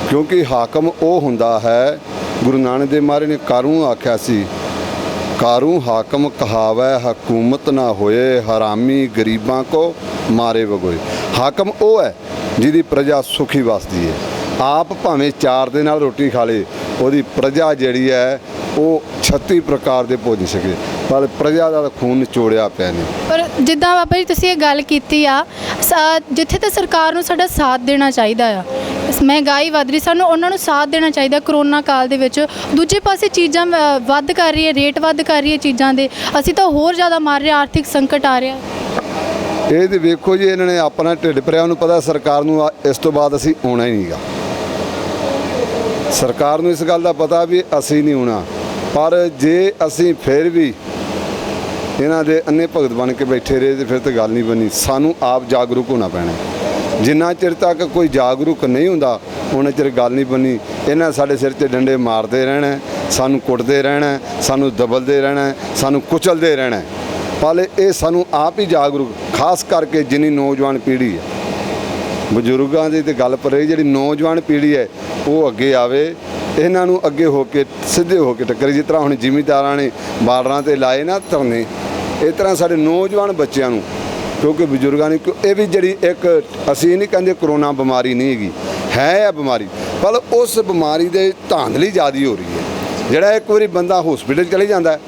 ਕਿਉਂਕਿ ਹਾਕਮ ਉਹ ਹੁੰਦਾ ਹੈ, ਗੁਰੂ ਨਾਨਕ ਦੇਵ ਮਹਾਰਾਜ ਨੇ ਕਾਰੂ ਆਖਿਆ ਸੀ, ਕਾਰੂ ਹਾਕਮ ਕਹਾਵੈ ਹਕੂਮਤ ਨਾ ਹੋਏ, ਹਰਾਮੀ ਗਰੀਬਾਂ ਕੋ ਮਾਰੇ ਵਗੋਏ। ਹਾਕਮ ਉਹ ਹੈ ਜਿਹਦੀ ਪ੍ਰਜਾ ਸੁਖੀ ਵਸਦੀ ਹੈ। ਆਪ ਭਾਵੇਂ ਚਾਰ ਦੇ ਨਾਲ ਰੋਟੀ ਖਾ ਲੇ, ਉਹਦੀ ਪ੍ਰਜਾ ਜਿਹੜੀ ਹੈ ਉਹ 36 ਪ੍ਰਕਾਰ ਦੇ ਭੋਜਨ ਛਕੇ, ਪਰ ਪ੍ਰਜਾ ਦਾ ਖੂਨ ਨਿਚੋੜਿਆ ਪਿਆ ਨੇ। ਪਰ ਜਿੱਦਾਂ ਬਾਬਾ ਜੀ ਤੁਸੀਂ ਇਹ ਗੱਲ ਕੀਤੀ ਆ, ਜਿੱਥੇ ਤਾਂ ਸਰਕਾਰ ਨੂੰ ਸਾਡਾ ਸਾਥ ਦੇਣਾ ਚਾਹੀਦਾ ਆ, ਮਹਿੰਗਾਈ ਵੱਧ ਰਹੀ, ਸਾਨੂੰ ਉਹਨਾਂ ਨੂੰ ਸਾਥ ਦੇਣਾ ਚਾਹੀਦਾ ਕਰੋਨਾ ਕਾਲ ਦੇ ਵਿੱਚ। ਦੂਜੇ ਪਾਸੇ ਚੀਜ਼ਾਂ ਵੱਧ ਕਰ ਰਹੀ ਹੈ, ਰੇਟ ਵੱਧ ਕਰ ਰਹੀ ਹੈ ਚੀਜ਼ਾਂ ਦੇ, ਅਸੀਂ ਤਾਂ ਹੋਰ ਜ਼ਿਆਦਾ ਮਾਰ ਰਹੇ, ਆਰਥਿਕ ਸੰਕਟ ਆ ਰਿਹਾ। ਇਹ ਤੇ ਵੇਖੋ ਜੀ, ਇਹਨਾਂ ਨੇ ਆਪਣਾ ਢਿੱਡ ਭਰਿਆ, ਉਹਨੂੰ ਪਤਾ ਸਰਕਾਰ ਨੂੰ ਇਸ ਤੋਂ ਬਾਅਦ ਅਸੀਂ ਆਉਣਾ ਹੀ ਨਹੀਂਗਾ। ਸਰਕਾਰ ਨੂੰ ਇਸ ਗੱਲ ਦਾ ਪਤਾ ਵੀ ਅਸੀਂ ਨਹੀਂ ਆਉਣਾ, ਪਰ ਜੇ ਅਸੀਂ ਫਿਰ ਵੀ ਇਹਨਾਂ ਦੇ ਅੰਨੇ ਭਗਤ ਬਣ ਕੇ ਬੈਠੇ ਰਹੇ ਤੇ ਫਿਰ ਤਾਂ ਗੱਲ ਨਹੀਂ ਬਣੀ। ਸਾਨੂੰ ਆਪ ਜਾਗਰੂਕ ਹੋਣਾ ਪੈਣਾ। ਜਿੰਨਾ ਚਿਰ ਤੱਕ ਕੋਈ ਜਾਗਰੂਕ ਨਹੀਂ ਹੁੰਦਾ ਉਹਨਾਂ ਚਿਰ ਗੱਲ ਨਹੀਂ ਬਣੀ। ਇਹਨਾਂ ਸਾਡੇ ਸਿਰ 'ਤੇ ਡੰਡੇ ਮਾਰਦੇ ਰਹਿਣਾ, ਸਾਨੂੰ ਕੁੱਟਦੇ ਰਹਿਣਾ, ਸਾਨੂੰ ਦਬਲਦੇ ਰਹਿਣਾ, ਸਾਨੂੰ ਕੁਚਲਦੇ ਰਹਿਣਾ। ਪਰ ਇਹ ਸਾਨੂੰ ਆਪ ਹੀ ਜਾਗਰੂਕ, ਖਾਸ ਕਰਕੇ ਜਿੰਨੀ ਨੌਜਵਾਨ ਪੀੜ੍ਹੀ ਹੈ, ਬਜ਼ੁਰਗਾਂ ਦੀ ਤੇ ਗੱਲ ਪਰ ਰਹੀ, ਜਿਹੜੀ ਨੌਜਵਾਨ ਪੀੜ੍ਹੀ ਹੈ ਉਹ ਅੱਗੇ ਆਵੇ, ਇਹਨਾਂ ਨੂੰ ਅੱਗੇ ਹੋ ਕੇ ਸਿੱਧੇ ਹੋ ਕੇ ਟੱਕਰੇ। ਜਿਸ ਤਰ੍ਹਾਂ ਹੁਣ ਜ਼ਿਮੀਂਦਾਰਾਂ ਨੇ ਬਾਰਡਰਾਂ 'ਤੇ ਲਾਏ ਨਾ ਧਰਨੇ, ਇਸ ਤਰ੍ਹਾਂ ਸਾਡੇ ਨੌਜਵਾਨ ਬੱਚਿਆਂ ਨੂੰ, ਕਿਉਂਕਿ ਬਜ਼ੁਰਗਾਂ ਨੇ, ਇਹ ਵੀ ਜਿਹੜੀ ਇੱਕ ਅਸੀਂ ਨਹੀਂ ਕਹਿੰਦੇ ਕਰੋਨਾ ਬਿਮਾਰੀ ਨਹੀਂ ਹੈਗੀ, ਹੈ ਇਹ ਬਿਮਾਰੀ, ਪਰ ਉਸ ਬਿਮਾਰੀ ਦੇ ਧਾਂਦਲੀ ਜ਼ਿਆਦਾ ਹੋ ਰਹੀ ਹੈ। ਜਿਹੜਾ ਇੱਕ ਵਾਰੀ ਬੰਦਾ ਹੌਸਪੀਟਲ ਚਲੇ ਜਾਂਦਾ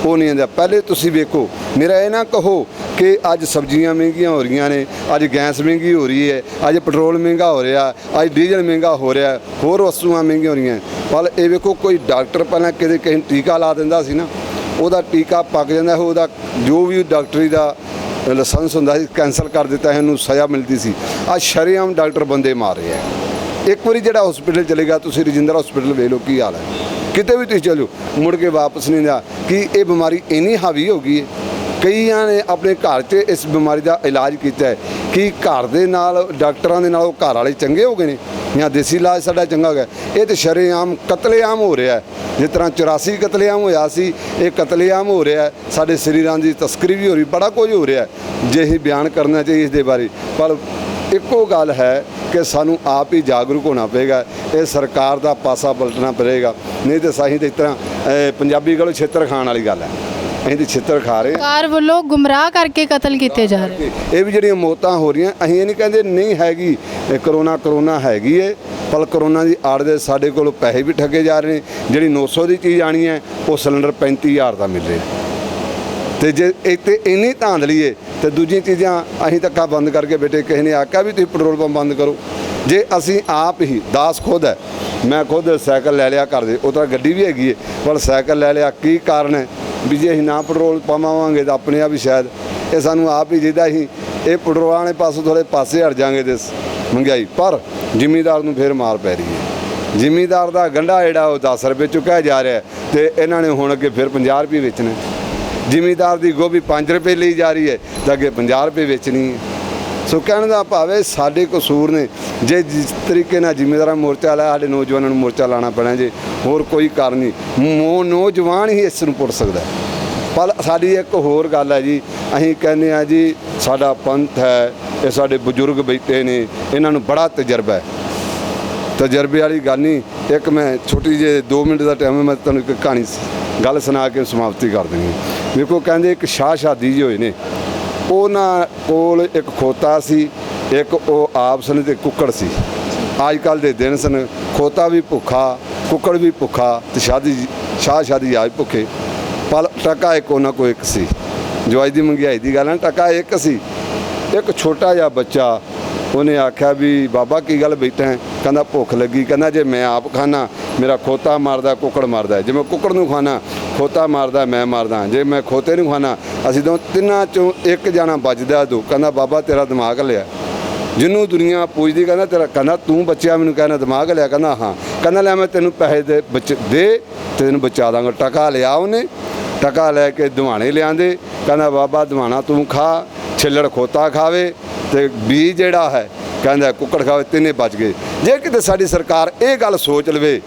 ਉਹ ਨਹੀਂ ਆਉਂਦਾ। ਪਹਿਲੇ ਤੁਸੀਂ ਵੇਖੋ, ਮੇਰਾ ਇਹ ਨਾ ਕਹੋ ਕਿ ਅੱਜ ਸਬਜ਼ੀਆਂ ਮਹਿੰਗੀਆਂ ਹੋ ਰਹੀਆਂ ਨੇ, ਅੱਜ ਗੈਸ ਮਹਿੰਗੀ ਹੋ ਰਹੀ ਹੈ, ਅੱਜ ਪੈਟਰੋਲ ਮਹਿੰਗਾ ਹੋ ਰਿਹਾ, ਅੱਜ ਡੀਜ਼ਲ ਮਹਿੰਗਾ ਹੋ ਰਿਹਾ, ਹੋਰ ਵਸਤੂਆਂ ਮਹਿੰਗੀਆਂ ਹੋ ਰਹੀਆਂ। ਪਰ ਇਹ ਵੇਖੋ, ਕੋਈ ਡਾਕਟਰ ਪਹਿਲਾਂ ਕਿਤੇ ਕਿਸੇ ਟੀਕਾ ਲਾ ਦਿੰਦਾ ਸੀ ਨਾ, ਉਹਦਾ ਟੀਕਾ ਪੱਕ ਜਾਂਦਾ, ਉਹਦਾ ਜੋ ਵੀ ਡਾਕਟਰੀ ਦਾ ਲਾਇਸੈਂਸ ਹੁੰਦਾ ਸੀ ਕੈਂਸਲ ਕਰ ਦਿੱਤਾ, ਇਹਨੂੰ ਸਜ਼ਾ ਮਿਲਦੀ ਸੀ। ਅੱਜ ਸ਼ਰੇਆਮ ਡਾਕਟਰ ਬੰਦੇ ਮਾਰ ਰਹੇ ਆ। ਇੱਕ ਵਾਰੀ ਜਿਹੜਾ ਹਸਪੀਟਲ ਚਲੇਗਾ, ਤੁਸੀਂ ਰਜਿੰਦਰਾ ਹਸਪੀਟਲ ਵੇਖ ਲਓ ਕੀ ਹਾਲ ਹੈ, ਕਿਤੇ ਵੀ ਤੁਸੀਂ ਚਲੋ ਮੁੜ ਕੇ ਵਾਪਸ ਨਹੀਂ ਦਾ। ਕਿ ਇਹ ਬਿਮਾਰੀ ਇੰਨੀ ਹਾਵੀ ਹੋ ਗਈ ਹੈ, ਕਈਆਂ ਨੇ ਆਪਣੇ ਘਰ 'ਚ ਇਸ ਬਿਮਾਰੀ ਦਾ ਇਲਾਜ ਕੀਤਾ ਹੈ ਕਿ ਘਰ ਦੇ ਨਾਲ ਡਾਕਟਰਾਂ ਦੇ ਨਾਲ ਉਹ ਘਰ ਵਾਲੇ ਚੰਗੇ ਹੋ ਗਏ ਨੇ ਜਾਂ ਦੇਸੀ ਇਲਾਜ ਸਾਡਾ ਚੰਗਾ ਹੋ ਗਿਆ। ਇਹ ਤਾਂ ਸ਼ਰੇਆਮ ਕਤਲੇਆਮ ਹੋ ਰਿਹਾ। ਜਿਸ ਤਰ੍ਹਾਂ 84 ਕਤਲੇਆਮ ਹੋਇਆ ਸੀ, ਇਹ ਕਤਲੇਆਮ ਹੋ ਰਿਹਾ। ਸਾਡੇ ਸਰੀਰਾਂ ਦੀ ਤਸਕਰੀ ਵੀ ਹੋ ਰਹੀ, ਬੜਾ ਕੁਝ ਹੋ ਰਿਹਾ ਜੇ ਅਸੀਂ ਬਿਆਨ ਕਰਨਾ ਚਾਹੀਏ ਇਸ ਦੇ ਬਾਰੇ। ਪਰ ਇੱਕੋ ਗੱਲ ਹੈ ਕਿ ਸਾਨੂੰ ਆਪ ਹੀ ਜਾਗਰੂਕ ਹੋਣਾ ਪਏਗਾ। ਇਹ ਸਰਕਾਰ ਦਾ ਪਾਸਾ ਪਲਟਣਾ ਪਏਗਾ, ਨਹੀਂ ਤਾਂ ਅਸੀਂ ਤਾਂ ਇਸ ਤਰ੍ਹਾਂ ਪੰਜਾਬੀ ਕੋਲੋਂ ਛਿੱਤਰ ਖਾਣ ਵਾਲੀ ਗੱਲ ਹੈ, ਅਸੀਂ ਤਾਂ ਛਿੱਤਰ ਖਾ ਰਹੇ। ਸਰਕਾਰ ਵੱਲੋਂ ਗੁੰਮਰਾਹ ਕਰਕੇ ਕਤਲ ਕੀਤੇ ਜਾ ਰਹੇ। ਇਹ ਵੀ ਜਿਹੜੀਆਂ ਮੌਤਾਂ ਹੋ ਰਹੀਆਂ, ਅਸੀਂ ਇਹ ਨਹੀਂ ਕਹਿੰਦੇ ਨਹੀਂ ਹੈਗੀ ਕਰੋਨਾ ਹੈਗੀ ਹੈ, ਪਰ ਕਰੋਨਾ ਦੀ ਆੜ ਦੇ ਸਾਡੇ ਕੋਲ ਪੈਸੇ ਵੀ ਠੱਗੇ ਜਾ ਰਹੇ ਨੇ। ਜਿਹੜੀ 900 ਦੀ ਚੀਜ਼ ਆਣੀ ਹੈ ਉਹ ਸਿਲੰਡਰ 35,000 ਦਾ ਮਿਲ ਰਿਹਾ। ਤੇ ਜੇ ਇੱਥੇ ਇੰਨੀ ਧਾਂਦਲੀ ਹੈ ਤੇ ਦੂਜੀਆਂ ਚੀਜ਼ਾਂ ਅਸੀਂ ਧੱਕਾ ਬੰਦ ਕਰਕੇ ਬੈਠੇ। ਕਿਸੇ ਨੇ ਆਖਿਆ ਵੀ ਤੁਸੀਂ ਪੈਟਰੋਲ ਪੰਪ ਬੰਦ ਕਰੋ। ਜੇ ਅਸੀਂ ਆਪ ਹੀ ਦਾਸ ਖੁਦ ਹੈ, ਮੈਂ ਖੁਦ ਸਾਈਕਲ ਲੈ ਲਿਆ ਘਰ ਦੇ, ਉਹ ਤਾਂ ਗੱਡੀ ਵੀ ਹੈਗੀ ਹੈ, ਪਰ ਸਾਈਕਲ ਲੈ ਲਿਆ। ਕੀ ਕਾਰਨ ਹੈ ਵੀ ਜੇ ਅਸੀਂ ਨਾ ਪੈਟਰੋਲ ਪਾਵਾਂਗੇ ਤਾਂ ਆਪਣੇ ਆਪ ਹੀ ਸ਼ਾਇਦ ਇਹ ਸਾਨੂੰ ਆਪ ਹੀ ਜਿਹਦਾ ਅਸੀਂ ਇਹ ਪੈਟਰੋਲ ਵਾਲੇ ਪਾਸੋਂ ਥੋੜ੍ਹੇ ਪਾਸੇ ਹਟ ਜਾਵਾਂਗੇ ਤੇ ਮਹਿੰਗਾਈ, ਪਰ ਜ਼ਿਮੀਂਦਾਰ ਨੂੰ ਫਿਰ ਮਾਰ ਪੈ ਰਹੀ ਹੈ। ਜ਼ਿਮੀਂਦਾਰ ਦਾ ਗੰਢਾ ਜਿਹੜਾ ਉਹ 10 ਰੁਪਏ ਚੁੱਕਿਆ ਜਾ ਰਿਹਾ ਤੇ ਇਹਨਾਂ ਨੇ ਹੁਣ ਅੱਗੇ ਫਿਰ 50 ਰੁਪਏ ਵੇਚਣਾ। ਜ਼ਿਮੀਂਦਾਰ ਦੀ ਗੋਭੀ 5 ਰੁਪਏ ਲਈ ਜਾ ਰਹੀ ਹੈ ਤਾਂ ਅੱਗੇ 50 ਰੁਪਏ ਵੇਚਣੀ ਹੈ। ਸੋ ਕਹਿਣ ਦਾ ਭਾਵ ਹੈ ਸਾਡੇ ਕਸੂਰ ਨੇ। ਜੇ ਜਿਸ ਤਰੀਕੇ ਨਾਲ ਜ਼ਿਮੀਂਦਾਰਾਂ ਮੋਰਚਾ ਲਾਇਆ, ਸਾਡੇ ਨੌਜਵਾਨਾਂ ਨੂੰ ਮੋਰਚਾ ਲਾਉਣਾ ਪੈਣਾ ਜੇ, ਹੋਰ ਕੋਈ ਕਾਰਨ ਨਹੀਂ। ਨੌਜਵਾਨ ਹੀ ਇਸ ਨੂੰ ਪੁੱਟ ਸਕਦਾ। ਪਰ ਸਾਡੀ ਇੱਕ ਹੋਰ ਗੱਲ ਹੈ ਜੀ, ਅਸੀਂ ਕਹਿੰਦੇ ਹਾਂ ਜੀ ਸਾਡਾ ਪੰਥ ਹੈ, ਇਹ ਸਾਡੇ ਬਜ਼ੁਰਗ ਬੈਠੇ ਨੇ, ਇਹਨਾਂ ਨੂੰ ਬੜਾ ਤਜਰਬਾ ਹੈ। ਤਜਰਬੇ ਵਾਲੀ ਗੱਲ ਨਹੀਂ। ਇੱਕ ਮੈਂ ਛੋਟੀ ਜਿਹੀ 2 ਮਿੰਟ ਦਾ ਟਾਈਮ ਹੈ, ਮੈਂ ਤੁਹਾਨੂੰ ਇੱਕ ਕਹਾਣੀ ਗੱਲ ਸੁਣਾ ਕੇ ਸਮਾਪਤੀ ਕਰ ਦੇਣੀ। ਵੇਖੋ ਕਹਿੰਦੇ ਇੱਕ ਸ਼ਾਹ ਸ਼ਾਦੀ ਜਿਹੇ ਹੋਏ ਨੇ, ਉਹਨਾਂ ਕੋਲ ਇੱਕ ਖੋਤਾ ਸੀ, ਇੱਕ ਉਹ ਆਪ ਸਨ ਤੇ ਕੁੱਕੜ ਸੀ। ਅੱਜ ਕੱਲ੍ਹ ਦੇ ਦਿਨ ਸਨ, ਖੋਤਾ ਵੀ ਭੁੱਖਾ, ਕੁੱਕੜ ਵੀ ਭੁੱਖਾ ਤੇ ਸ਼ਾਹ ਸ਼ਾਦੀ ਆਜ ਭੁੱਖੇ। ਪਰ ਟਕਾ ਇੱਕ ਉਹਨਾਂ ਕੋਲ ਇੱਕ ਸੀ। ਜੋ ਅੱਜ ਦੀ ਮਹਿੰਗਾਈ ਦੀ ਗੱਲ ਹੈ, ਟਕਾ ਇੱਕ ਸੀ। ਇੱਕ ਛੋਟਾ ਜਿਹਾ ਬੱਚਾ, ਉਹਨੇ ਆਖਿਆ ਵੀ ਬਾਬਾ ਕੀ ਗੱਲ ਬੈਠਾ ਹੈ? ਕਹਿੰਦਾ ਭੁੱਖ ਲੱਗੀ। ਕਹਿੰਦਾ ਜੇ ਮੈਂ ਆਪ ਖਾਣਾ ਮੇਰਾ ਖੋਤਾ ਮਾਰਦਾ, ਕੁੱਕੜ ਮਾਰਦਾ। ਜੇ ਮੈਂ ਕੁੱਕੜ ਨੂੰ ਖਾਣਾ ਖੋਤਾ ਮਾਰਦਾ, ਮੈਂ ਮਾਰਦਾ। ਜੇ ਮੈਂ ਖੋਤੇ ਨੂੰ ਖਾਣਾ, ਅਸੀਂ ਤਿੰਨਾਂ ਚੋਂ ਇੱਕ ਜਾਣਾ ਬਚਦਾ ਦੋ। ਕਹਿੰਦਾ ਬਾਬਾ ਤੇਰਾ ਦਿਮਾਗ ਲਿਆ। ਜਿਹਨੂੰ ਦੁਨੀਆ ਪੁੱਛਦੀ ਕਹਿੰਦਾ ਤੇਰਾ, ਕਹਿੰਦਾ ਤੂੰ ਬੱਚਿਆ ਮੈਨੂੰ ਕਹਿਣਾ ਦਿਮਾਗ ਲਿਆ? ਕਹਿੰਦਾ ਹਾਂ। ਕਹਿੰਦਾ ਲੈ ਮੈਂ ਤੈਨੂੰ ਪੈਸੇ ਦੇ ਦੇ ਤੈਨੂੰ ਬਚਾ ਦਾਂਗਾ। ਟਕਾ ਲਿਆ ਉਹਨੇ, ਟਕਾ ਲੈ ਕੇ ਦਿਵਾਣੇ ਲਿਆਂਦੇ। ਕਹਿੰਦਾ ਬਾਬਾ ਦਿਵਾਣਾ ਤੂੰ ਖਾ, ਛਿੱਲੜ ਖੋਤਾ ਖਾਵੇ ਤੇ ਬੀਜ ਜਿਹੜਾ ਹੈ ਕਹਿੰਦਾ ਕੁੱਕੜ ਖਾਵੇ, ਤਿੰਨੇ ਬਚ ਗਏ। ਜੇ ਕਿਤੇ ਸਾਡੀ ਸਰਕਾਰ ਇਹ ਗੱਲ ਸੋਚ ਲਵੇ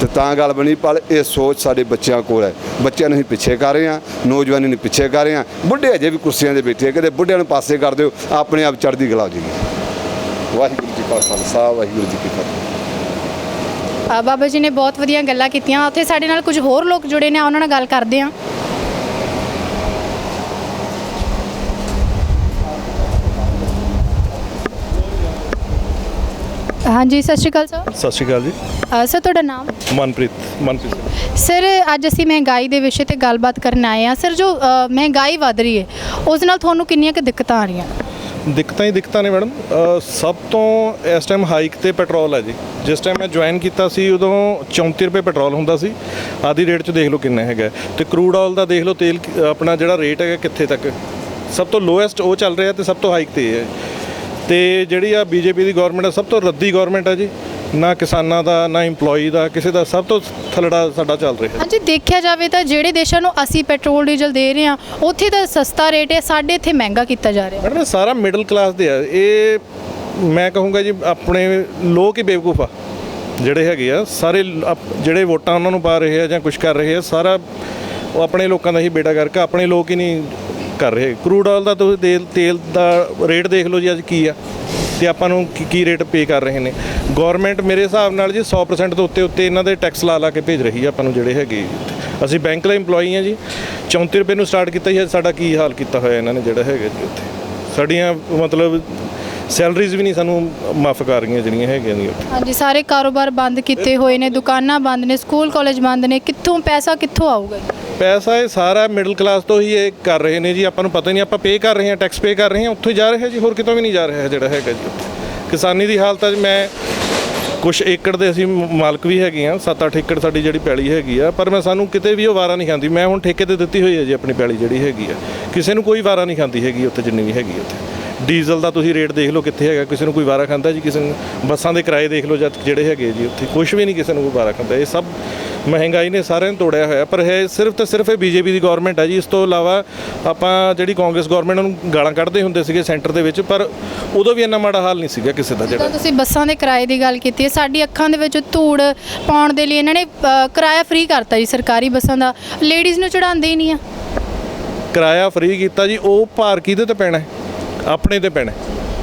ਤੇ ਤਾਂ ਗੱਲ ਬਣੀ। ਪਰ ਇਹ ਸੋਚ ਸਾਡੇ ਬੱਚਿਆਂ ਕੋਲ ਹੈ। ਬੱਚਿਆਂ ਨੂੰ ਅਸੀਂ ਪਿੱਛੇ ਕਰ ਰਹੇ ਹਾਂ, ਨੌਜਵਾਨੀ ਨੂੰ ਪਿੱਛੇ ਕਰ ਰਹੇ ਹਾਂ। ਬੁੱਢੇ ਅਜੇ ਵੀ ਕੁਰਸੀਆਂ 'ਤੇ ਬੈਠੇ, ਕਿਤੇ ਬੁੱਢਿਆਂ ਨੂੰ ਪਾਸੇ ਕਰ ਦਿਓ, ਆਪਣੇ ਆਪ ਚੜ੍ਹਦੀ ਕਲਾ ਹੋ ਜਾਏਗੀ। ਵਾਹਿਗੁਰੂ ਜੀ ਕਾ ਖਾਲਸਾ, ਵਾਹਿਗੁਰੂ ਜੀ ਕੀ ਫਤਿਹ। ਬਾਬਾ ਜੀ ਨੇ ਬਹੁਤ ਵਧੀਆ ਗੱਲਾਂ ਕੀਤੀਆਂ। ਉੱਥੇ ਸਾਡੇ ਨਾਲ ਕੁਝ ਹੋਰ ਲੋਕ ਜੁੜੇ ਨੇ, ਉਹਨਾਂ ਨਾਲ ਗੱਲ ਕਰਦੇ ਹਾਂ। ਹਾਂਜੀ, ਸਤਿ ਸ਼੍ਰੀ ਅਕਾਲ ਸਰ। ਸਤਿ ਸ਼੍ਰੀ ਅਕਾਲ ਜੀ। ਸਰ ਤੁਹਾਡਾ ਨਾਮ? ਮਨਪ੍ਰੀਤ ਸਿੰਘ। ਸਰ ਅੱਜ ਅਸੀਂ ਮਹਿੰਗਾਈ ਦੇ ਵਿਸ਼ੇ ਤੇ ਗੱਲਬਾਤ ਕਰਨ ਆਏ ਹਾਂ। ਸਰ ਜੋ ਮਹਿੰਗਾਈ ਵੱਧ ਰਹੀ ਹੈ ਉਸ ਨਾਲ ਤੁਹਾਨੂੰ ਕਿੰਨੀਆਂ ਕੁ ਦਿੱਕਤਾਂ ਆ ਰਹੀਆਂ? ਦਿੱਕਤਾਂ ਹੀ ਦਿੱਕਤਾਂ ਨੇ ਮੈਡਮ। ਸਭ ਤੋਂ ਇਸ ਟਾਈਮ ਹਾਈਕ ਤੇ ਪੈਟਰੋਲ ਹੈ ਜੀ। ਜਿਸ ਟਾਈਮ ਮੈਂ ਜੁਆਇਨ ਕੀਤਾ ਸੀ ਉਦੋਂ 34 ਰੁਪਏ ਪੈਟਰੋਲ ਹੁੰਦਾ ਸੀ। ਆਦੀ ਰੇਟ 'ਚ ਦੇਖ ਲਓ ਕਿੰਨਾ ਹੈਗਾ। ਤੇ ਕਰੂਡ ਆਇਲ ਦਾ ਦੇਖ ਲਓ, ਤੇਲ ਆਪਣਾ ਜਿਹੜਾ ਰੇਟ ਹੈਗਾ ਕਿੱਥੇ ਤੱਕ, ਸਭ ਤੋਂ ਲੋਐਸਟ ਉਹ ਚੱਲ ਰਿਹਾ ਤੇ ਸਭ ਤੋਂ ਹਾਈਕ ਤੇ ਹੈ। ਤੇ ਜਿਹੜੀ ਆ ਬੀਜੇਪੀ ਦੀ ਗਵਰਨਮੈਂਟ ਹੈ, ਸਭ ਤੋਂ ਰੱਦੀ ਗਵਰਨਮੈਂਟ ਹੈ ਜੀ। ਨਾ ਕਿਸਾਨਾਂ ਦਾ, ਨਾ ਇੰਪਲੋਈ ਦਾ, ਕਿਸੇ ਦਾ, ਸਭ ਤੋਂ ਥੱਲੜਾ ਸਾਡਾ ਚੱਲ ਰਿਹਾ। ਹਾਂਜੀ, ਦੇਖਿਆ ਜਾਵੇ ਤਾਂ ਜਿਹੜੇ ਦੇਸ਼ਾਂ ਨੂੰ ਅਸੀਂ ਪੈਟਰੋਲ ਡੀਜ਼ਲ ਦੇ ਰਹੇ ਹਾਂ ਉੱਥੇ ਤਾਂ ਸਸਤਾ ਰੇਟ ਹੈ, ਸਾਡੇ ਇੱਥੇ ਮਹਿੰਗਾ ਕੀਤਾ ਜਾ ਰਿਹਾ। ਮੈਡਮ ਸਾਰਾ ਮਿਡਲ ਕਲਾਸ ਦੇ ਆ ਇਹ। ਮੈਂ ਕਹੂੰਗਾ ਜੀ ਆਪਣੇ ਲੋਕ ਹੀ ਬੇਵਕੂਫ ਆ ਜਿਹੜੇ ਹੈਗੇ ਆ ਸਾਰੇ। ਜਿਹੜੇ ਵੋਟਾਂ ਉਹਨਾਂ ਨੂੰ ਪਾ ਰਹੇ ਆ ਜਾਂ ਕੁਝ ਕਰ ਰਹੇ ਆ, ਸਾਰਾ ਉਹ ਆਪਣੇ ਲੋਕਾਂ ਦਾ ਹੀ ਬੇੜਾ ਕਰਕੇ, ਆਪਣੇ ਲੋਕ ਹੀ ਨਹੀਂ ਕਰ ਰਹੇ। ਕਰੂਡ ਆਇਲ ਦਾ ਤੁਸੀਂ ਤੇਲ ਦਾ ਰੇਟ ਦੇਖ ਲਓ ਜੀ ਅੱਜ ਕੀ ਆ, ਤੇ ਆਪਾਂ ਨੂੰ ਕੀ ਰੇਟ ਪੇ ਕਰ ਰਹੇ ਨੇ। ਗਵਰਨਮੈਂਟ ਮੇਰੇ ਹਿਸਾਬ ਨਾਲ ਜੀ 100% ਤੋਂ ਉੱਤੇ ਇਹਨਾਂ ਦੇ ਟੈਕਸ ਲਾ ਕੇ ਭੇਜ ਰਹੀ ਆ ਆਪਾਂ ਨੂੰ ਜਿਹੜੇ ਹੈਗੇ। ਅਸੀਂ ਬੈਂਕ ਦਾ ਇੰਪਲੋਈ ਆ ਜੀ। 34 ਰੁਪਏ ਨੂੰ ਸਟਾਰਟ ਕੀਤਾ ਜੀ, ਸਾਡਾ ਕੀ ਹਾਲ ਕੀਤਾ ਹੋਇਆ ਇਹਨਾਂ ਨੇ ਜਿਹੜਾ ਹੈਗਾ ਜੀ। ਉੱਥੇ ਸਾਡੀਆਂ ਮਤਲਬ ਸੈਲਰੀਜ਼ ਵੀ ਨਹੀਂ ਸਾਨੂੰ ਮਾਫ ਕਰ ਰਹੀਆਂ ਜਿਹੜੀਆਂ ਹੈਗੀਆਂ ਨੇ ਉੱਥੇ। ਹਾਂਜੀ, ਸਾਰੇ ਕਾਰੋਬਾਰ ਬੰਦ ਕੀਤੇ ਹੋਏ ਨੇ, ਦੁਕਾਨਾਂ ਬੰਦ ਨੇ, ਸਕੂਲ ਕਾਲਜ ਬੰਦ ਨੇ। ਕਿੱਥੋਂ ਪੈਸਾ ਕਿੱਥੋਂ ਆਊਗਾ? ਪੈਸਾ ਇਹ ਸਾਰਾ ਮਿਡਲ ਕਲਾਸ ਤੋਂ ਹੀ ਇਹ ਕਰ ਰਹੇ ਨੇ ਜੀ। ਆਪਾਂ ਨੂੰ ਪਤਾ ਨਹੀਂ, ਆਪਾਂ ਪੇ ਕਰ ਰਹੇ ਹਾਂ, ਟੈਕਸ ਪੇ ਕਰ ਰਹੇ ਹਾਂ, ਉੱਥੋਂ ਹੀ ਜਾ ਰਿਹਾ ਜੀ, ਹੋਰ ਕਿਤੋਂ ਵੀ ਨਹੀਂ ਜਾ ਰਿਹਾ ਜਿਹੜਾ ਹੈਗਾ ਜੀ ਉੱਥੇ। ਕਿਸਾਨੀ ਦੀ ਹਾਲਤ ਅੱਜ ਮੈਂ ਕੁਛ ਏਕੜ ਦੇ ਅਸੀਂ ਮਾਲਕ ਵੀ ਹੈਗੇ ਆ, 7-8 ਏਕੜ ਸਾਡੀ ਜਿਹੜੀ ਪੈਲੀ ਹੈਗੀ ਆ, ਪਰ ਮੈਂ ਸਾਨੂੰ ਕਿਤੇ ਵੀ ਉਹ ਵਾਰਾ ਨਹੀਂ ਖਾਂਦੀ। ਮੈਂ ਹੁਣ ਠੇਕੇ ਤੇ ਦਿੱਤੀ ਹੋਈ ਹੈ ਜੀ ਆਪਣੀ ਪੈਲੀ ਜਿਹੜੀ ਹੈਗੀ ਆ, ਕਿਸੇ ਨੂੰ ਕੋਈ ਵਾਰਾ ਨਹੀਂ ਖਾਂਦੀ ਹੈਗੀ ਉੱਥੇ ਜਿੰਨੀ ਵੀ ਹੈਗੀ ਉੱਥੇ। ਡੀਜ਼ਲ ਦਾ ਤੁਸੀਂ ਰੇਟ ਦੇਖ ਲਓ ਕਿੱਥੇ ਹੈਗਾ, ਕਿਸੇ ਨੂੰ ਕੋਈ ਵਾਰਾ ਖਾਂਦਾ ਜੀ ਕਿਸੇ ਨੂੰ। ਬੱਸਾਂ ਦੇ ਕਿਰਾਏ ਦੇਖ ਲਓ ਜਦ ਜਿਹੜੇ ਹੈਗੇ ਜੀ ਉੱਥੇ, ਕੁਛ ਵੀ ਨਹੀਂ ਕਿਸੇ ਨੂੰ ਕੋਈ ਵਾਰਾ ਖਾਂਦਾ। ਇਹ ਸਭ ਮਹਿੰਗਾਈ ਨੇ ਸਾਰਿਆਂ ਨੂੰ ਤੋੜਿਆ ਹੋਇਆ। ਪਰ ਇਹ ਸਿਰਫ ਤੇ ਸਿਰਫ ਇਹ ਬੀਜੇਪੀ ਦੀ ਗਵਰਨਮੈਂਟ ਹੈ ਜੀ। ਇਸ ਤੋਂ ਇਲਾਵਾ ਆਪਾਂ ਜਿਹੜੀ ਕਾਂਗਰਸ ਗਵਰਨਮੈਂਟ ਨੂੰ ਗਾਲਾਂ ਕੱਢਦੇ ਹੁੰਦੇ ਸੀਗੇ ਸੈਂਟਰ ਦੇ ਵਿੱਚ, ਪਰ ਉਦੋਂ ਵੀ ਇੰਨਾ ਮਾੜਾ ਹਾਲ ਨਹੀਂ ਸੀਗਾ ਕਿਸੇ ਦਾ ਜਿਹੜਾ। ਤੁਸੀਂ ਬੱਸਾਂ ਦੇ ਕਿਰਾਏ ਦੀ ਗੱਲ ਕੀਤੀ ਹੈ, ਸਾਡੀ ਅੱਖਾਂ ਦੇ ਵਿੱਚ ਧੂੜ ਪਾਉਣ ਦੇ ਲਈ ਇਹਨਾਂ ਨੇ ਕਿਰਾਇਆ ਫ੍ਰੀ ਕਰਤਾ ਜੀ ਸਰਕਾਰੀ ਬੱਸਾਂ ਦਾ। ਲੇਡੀਜ਼ ਨੂੰ ਚੜਾਉਂਦੇ ਹੀ ਨਹੀਂ ਆ। ਕਿਰਾਇਆ ਫ੍ਰੀ ਕੀਤਾ ਜੀ, ਉਹ ਭਾਰ ਕਿਹਦੇ ਤੇ ਪੈਣਾ? ਆਪਣੇ ਤੇ ਪੈਣਾ।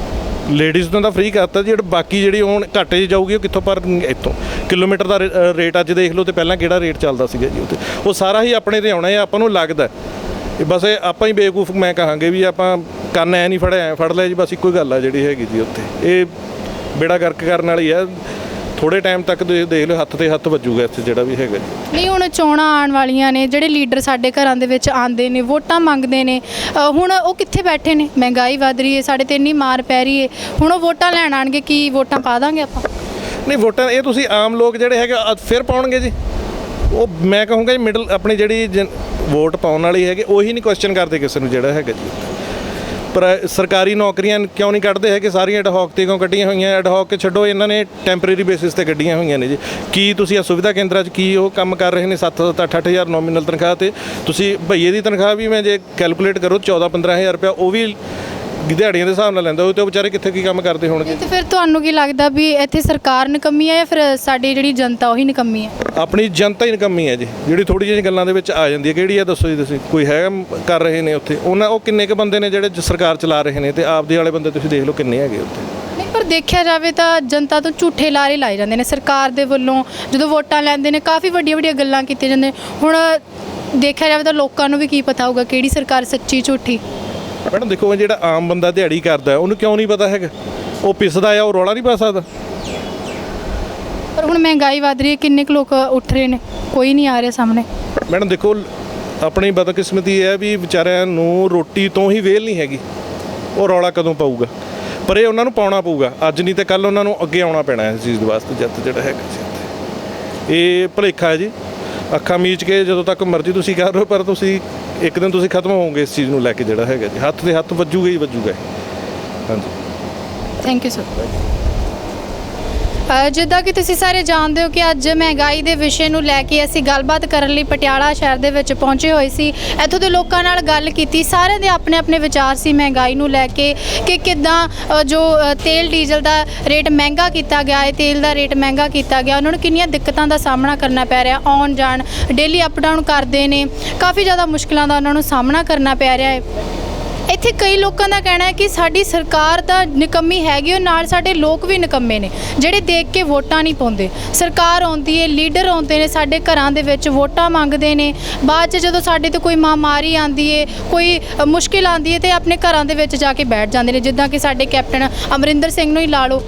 ਲੇਡੀਜ਼ ਨੂੰ ਤਾਂ ਫ੍ਰੀ ਕਰਤਾ ਜੀ, ਬਾਕੀ ਜਿਹੜੀ ਹੁਣ ਘਾਟੇ 'ਚ ਜਾਊਗੀ ਉਹ ਕਿੱਥੋਂ ਪਰ ਇੱਥੋਂ। ਕਿਲੋਮੀਟਰ ਦਾ ਰੇਟ ਅੱਜ ਦੇਖ ਲਓ ਤੇ ਪਹਿਲਾਂ ਕਿਹੜਾ ਰੇਟ ਚੱਲਦਾ ਸੀਗਾ ਜੀ ਉੱਥੇ, ਉਹ ਸਾਰਾ ਹੀ ਆਪਣੇ ਤੇ ਆਉਣਾ ਹੈ। ਆਪਾਂ ਨੂੰ ਲੱਗਦਾ ਬਸ ਇਹ ਆਪਾਂ ਹੀ ਬੇਵਕੂਫ ਮੈਂ ਕਹਾਂਗੇ ਵੀ ਆਪਾਂ ਕੰਨ ਐ ਨਹੀਂ ਫੜਿਆ ਐ ਫੜ ਲਿਆ ਜੀ, ਬਸ ਇੱਕੋ ਹੀ ਗੱਲ ਆ ਜਿਹੜੀ ਹੈਗੀ ਜੀ ਉੱਥੇ। ਇਹ ਬੇੜਾ ਗਰਕ ਕਰਨ ਵਾਲੀ ਆ। ਥੋੜੇ ਟਾਈਮ ਤੱਕ ਦੇਖ ਲਓ ਹੱਥ ਤੇ ਹੱਥ ਵੱਜੂਗਾ ਇੱਥੇ ਜਿਹੜਾ ਵੀ ਹੈਗਾ ਜੀ। ਨਹੀਂ, ਹੁਣ ਚੋਣਾਂ ਆਉਣ ਵਾਲੀਆਂ ਨੇ, ਜਿਹੜੇ ਲੀਡਰ ਸਾਡੇ ਘਰਾਂ ਦੇ ਵਿੱਚ ਆਉਂਦੇ ਨੇ, ਵੋਟਾਂ ਮੰਗਦੇ ਨੇ, ਹੁਣ ਉਹ ਕਿੱਥੇ ਬੈਠੇ ਨੇ? ਮਹਿੰਗਾਈ ਵੱਧ ਰਹੀ ਹੈ, ਸਾਡੇ ਤੇ ਇੰਨੀ ਮਾਰ ਪੈ ਰਹੀ ਹੈ, ਹੁਣ ਉਹ ਵੋਟਾਂ ਲੈਣ ਆਣਗੇ, ਕੀ ਵੋਟਾਂ ਪਾ ਦਾਂਗੇ ਆਪਾਂ? ਨਹੀਂ, ਵੋਟਾਂ ਇਹ ਤੁਸੀਂ ਆਮ ਲੋਕ ਜਿਹੜੇ ਹੈਗੇ ਫਿਰ ਪਾਉਣਗੇ ਜੀ। ਉਹ ਮੈਂ ਕਹੂੰਗਾ ਜੀ ਮਿਡਲ ਆਪਣੀ ਜਿਹੜੀ ਵੋਟ ਪਾਉਣ ਵਾਲੀ ਹੈਗੇ ਉਹੀ ਨਹੀਂ ਕੁਐਸਚਨ ਕਰਦੇ ਕਿਸੇ ਨੂੰ ਜਿਹੜਾ ਹੈਗਾ ਜੀ। ਪਰ ਸਰਕਾਰੀ ਨੌਕਰੀਆਂ ਕਿਉਂ ਨਹੀਂ ਕੱਢਦੇ ਹੈ ਕਿ ਸਾਰੀਆਂ ਐਡਹੌਕ ਤੇ ਕਿਉਂ ਕੱਢੀਆਂ ਹੋਈਆਂ? ਐਡਹੌਕ ਛੱਡੋ, ਇਹਨਾਂ ਨੇ ਟੈਂਪਰੇਰੀ ਬੇਸਿਸ ਤੇ ਕੱਢੀਆਂ ਹੋਈਆਂ ਨੇ ਜੀ। ਕੀ ਤੁਸੀਂ ਆ ਸੁਵਿਧਾ ਕੇਂਦਰਾਂ 'ਚ ਕੀ ਉਹ ਕੰਮ ਕਰ ਰਹੇ ਨੇ? 7-8 ਹਜ਼ਾਰ ਨੋਮੀਨਲ ਤਨਖਾਹ ਤੇ ਤੁਸੀਂ ਭਈਏ ਦੀ ਤਨਖਾਹ ਵੀ ਮੈਂ ਜੇ ਕੈਲਕੂਲੇਟ ਕਰੋ 14-15 ਹਜ਼ਾਰ ਰੁਪਇਆ ਉਹ ਵੀ ਦਿਹਾੜੀਆਂ ਦੇ ਹਿਸਾਬ ਨਾਲ ਲੈਂਦਾ, ਉਹ ਤੇ ਉਹ ਵਿਚਾਰੇ ਕਿੱਥੇ ਕੀ ਕੰਮ ਕਰਦੇ ਹੋਣਗੇ? ਤੇ ਫਿਰ ਤੁਹਾਨੂੰ ਕੀ ਲੱਗਦਾ ਵੀ ਇੱਥੇ ਸਰਕਾਰ ਨਿਕੰਮੀ ਹੈ ਜਾਂ ਫਿਰ ਸਾਡੀ ਜਿਹੜੀ ਜਨਤਾ ਉਹੀ ਨਿਕੰਮੀ ਹੈ? ਆਪਣੀ ਜਨਤਾ ਹੀ ਨਿਕੰਮੀ ਹੈ ਜੀ, ਜਿਹੜੀ ਥੋੜੀ ਜਿਹੀ ਗੱਲਾਂ ਦੇ ਵਿੱਚ ਆ ਜਾਂਦੀ ਹੈ। ਕਿਹੜੀ ਆ ਦੱਸੋ ਜੀ ਤੁਸੀਂ? ਕੋਈ ਹੈ ਕਰ ਰਹੇ ਨੇ ਉੱਥੇ ਉਹ ਕਿੰਨੇ ਕੁ ਬੰਦੇ ਨੇ ਜਿਹੜੇ ਸਰਕਾਰ ਚਲਾ ਰਹੇ ਨੇ, ਤੇ ਆਪਦੇ ਵਾਲੇ ਬੰਦੇ ਤੁਸੀਂ ਦੇਖ ਲਓ ਕਿੰਨੇ ਹੈਗੇ ਉੱਥੇ। ਨਹੀਂ, ਪਰ ਦੇਖਿਆ ਜਾਵੇ ਤਾਂ ਜਨਤਾ ਤੋਂ ਝੂਠੇ ਲਾਰੇ ਲਾਏ ਜਾਂਦੇ ਨੇ ਸਰਕਾਰ ਦੇ ਵੱਲੋਂ। ਜਦੋਂ ਵੋਟਾਂ ਲੈਂਦੇ ਨੇ ਕਾਫੀ ਵੱਡੀਆਂ ਵੱਡੀਆਂ ਗੱਲਾਂ ਕੀਤੀਆਂ ਜਾਂਦੀਆਂ। ਹੁਣ ਦੇਖਿਆ ਜਾਵੇ ਤਾਂ ਲੋਕਾਂ ਨੂੰ ਵੀ ਕੀ ਪਤਾ ਹੋਊਗਾ ਕਿਹੜੀ ਸਰਕਾਰ ਸੱਚੀ ਝੂਠੀ। ਮੈਡਮ ਦੇਖੋ, ਜਿਹੜਾ ਆਮ ਬੰਦਾ ਦਿਹਾੜੀ ਕਰਦਾ ਉਹਨੂੰ ਕਿਉਂ ਨਹੀਂ ਪਤਾ ਹੈਗਾ? ਉਹ ਪਿਸਦਾ ਆ, ਉਹ ਰੌਲਾ ਨਹੀਂ ਪਾ ਸਕਦਾ। ਪਰ ਹੁਣ ਮਹਿੰਗਾਈ ਵੱਧ ਰਹੀ ਹੈ, ਕਿੰਨੇ ਕੁ ਲੋਕ ਉੱਠ ਰਹੇ ਨੇ, ਕੋਈ ਨਹੀਂ ਆ ਰਿਹਾ ਸਾਹਮਣੇ। ਮੈਡਮ ਦੇਖੋ, ਆਪਣੀ ਬਦਕਿਸਮਤੀ ਹੈ ਵੀ ਵਿਚਾਰਿਆਂ ਨੂੰ ਰੋਟੀ ਤੋਂ ਹੀ ਵੇਲ ਨਹੀਂ ਹੈਗੀ। ਉਹ ਰੌਲਾ ਕਦੋਂ ਪਾਊਗਾ? ਪਰ ਇਹ ਉਹਨਾਂ ਨੂੰ ਪਾਉਣਾ ਪਊਗਾ, ਅੱਜ ਨਹੀਂ ਤਾਂ ਕੱਲ੍ਹ ਉਹਨਾਂ ਨੂੰ ਅੱਗੇ ਆਉਣਾ ਪੈਣਾ ਇਸ ਚੀਜ਼ ਦੇ ਵਾਸਤੇ। ਜਦ ਜਿਹੜਾ ਹੈਗਾ ਸੀ ਇਹ ਭੁਲੇਖਾ ਹੈ ਜੀ, ਅੱਖਾਂ ਮੀਚ ਕੇ ਜਦੋਂ ਤੱਕ ਮਰਜ਼ੀ ਤੁਸੀਂ ਕਰ ਰਹੇ, ਪਰ ਤੁਸੀਂ ਇੱਕ ਦਿਨ ਤੁਸੀਂ ਖਤਮ ਹੋਵੋਗੇ ਇਸ ਚੀਜ਼ ਨੂੰ ਲੈ ਕੇ। ਜਿਹੜਾ ਹੈਗਾ ਜੀ ਹੱਥ ਦੇ ਹੱਥ ਵੱਜੂਗਾ ਹੀ ਵੱਜੂਗਾ। ਹਾਂਜੀ, ਥੈਂਕ ਯੂ ਸਰ। ਜਿੱਦਾਂ ਕਿ ਤੁਸੀਂ ਸਾਰੇ ਜਾਣਦੇ ਹੋ ਕਿ ਅੱਜ ਮਹਿੰਗਾਈ ਦੇ ਵਿਸ਼ੇ ਨੂੰ ਲੈ ਕੇ ਅਸੀਂ ਗੱਲਬਾਤ ਕਰਨ ਲਈ ਪਟਿਆਲਾ ਸ਼ਹਿਰ ਦੇ ਵਿੱਚ ਪਹੁੰਚੇ ਹੋਏ ਸੀ। ਇੱਥੋਂ ਦੇ ਲੋਕਾਂ ਨਾਲ ਗੱਲ ਕੀਤੀ, ਸਾਰਿਆਂ ਦੇ ਆਪਣੇ ਆਪਣੇ ਵਿਚਾਰ ਸੀ ਮਹਿੰਗਾਈ ਨੂੰ ਲੈ ਕੇ ਕਿ ਕਿੱਦਾਂ ਜੋ ਤੇਲ ਡੀਜ਼ਲ ਦਾ ਰੇਟ ਮਹਿੰਗਾ ਕੀਤਾ ਗਿਆ ਹੈ, ਤੇਲ ਦਾ ਰੇਟ ਮਹਿੰਗਾ ਕੀਤਾ ਗਿਆ, ਉਹਨਾਂ ਨੂੰ ਕਿੰਨੀਆਂ ਦਿੱਕਤਾਂ ਦਾ ਸਾਹਮਣਾ ਕਰਨਾ ਪੈ ਰਿਹਾ। ਆਉਣ ਜਾਣ ਡੇਲੀ ਅਪ ਡਾਊਨ ਕਰਦੇ ਨੇ, ਕਾਫੀ ਜ਼ਿਆਦਾ ਮੁਸ਼ਕਿਲਾਂ ਦਾ ਉਹਨਾਂ ਨੂੰ ਸਾਹਮਣਾ ਕਰਨਾ ਪੈ ਰਿਹਾ ਹੈ। ਇੱਥੇ ਕਈ ਲੋਕਾਂ ਦਾ ਕਹਿਣਾ ਹੈ ਕਿ ਸਾਡੀ ਸਰਕਾਰ ਤਾਂ ਨਿਕੰਮੀ ਹੈਗੀ, ਉਹ ਨਾਲ ਸਾਡੇ ਲੋਕ ਵੀ ਨਿਕੰਮੇ ਨੇ ਜਿਹੜੇ ਦੇਖ ਕੇ ਵੋਟਾਂ ਨਹੀਂ ਪਾਉਂਦੇ। ਸਰਕਾਰ ਆਉਂਦੀ ਹੈ, ਲੀਡਰ ਆਉਂਦੇ ਨੇ ਸਾਡੇ ਘਰਾਂ ਦੇ ਵਿੱਚ, ਵੋਟਾਂ ਮੰਗਦੇ ਨੇ, ਬਾਅਦ 'ਚ ਜਦੋਂ ਸਾਡੇ ਤੇ ਕੋਈ ਮਹਾਮਾਰੀ ਆਉਂਦੀ ਹੈ, ਕੋਈ ਮੁਸ਼ਕਿਲ ਆਉਂਦੀ ਹੈ ਤੇ ਆਪਣੇ ਘਰਾਂ ਦੇ ਵਿੱਚ ਜਾ ਕੇ ਬੈਠ ਜਾਂਦੇ ਨੇ। ਜਿੱਦਾਂ ਕਿ ਸਾਡੇ ਕੈਪਟਨ ਅਮਰਿੰਦਰ ਸਿੰਘ ਨੂੰ ਹੀ ਲਾ ਲਓ,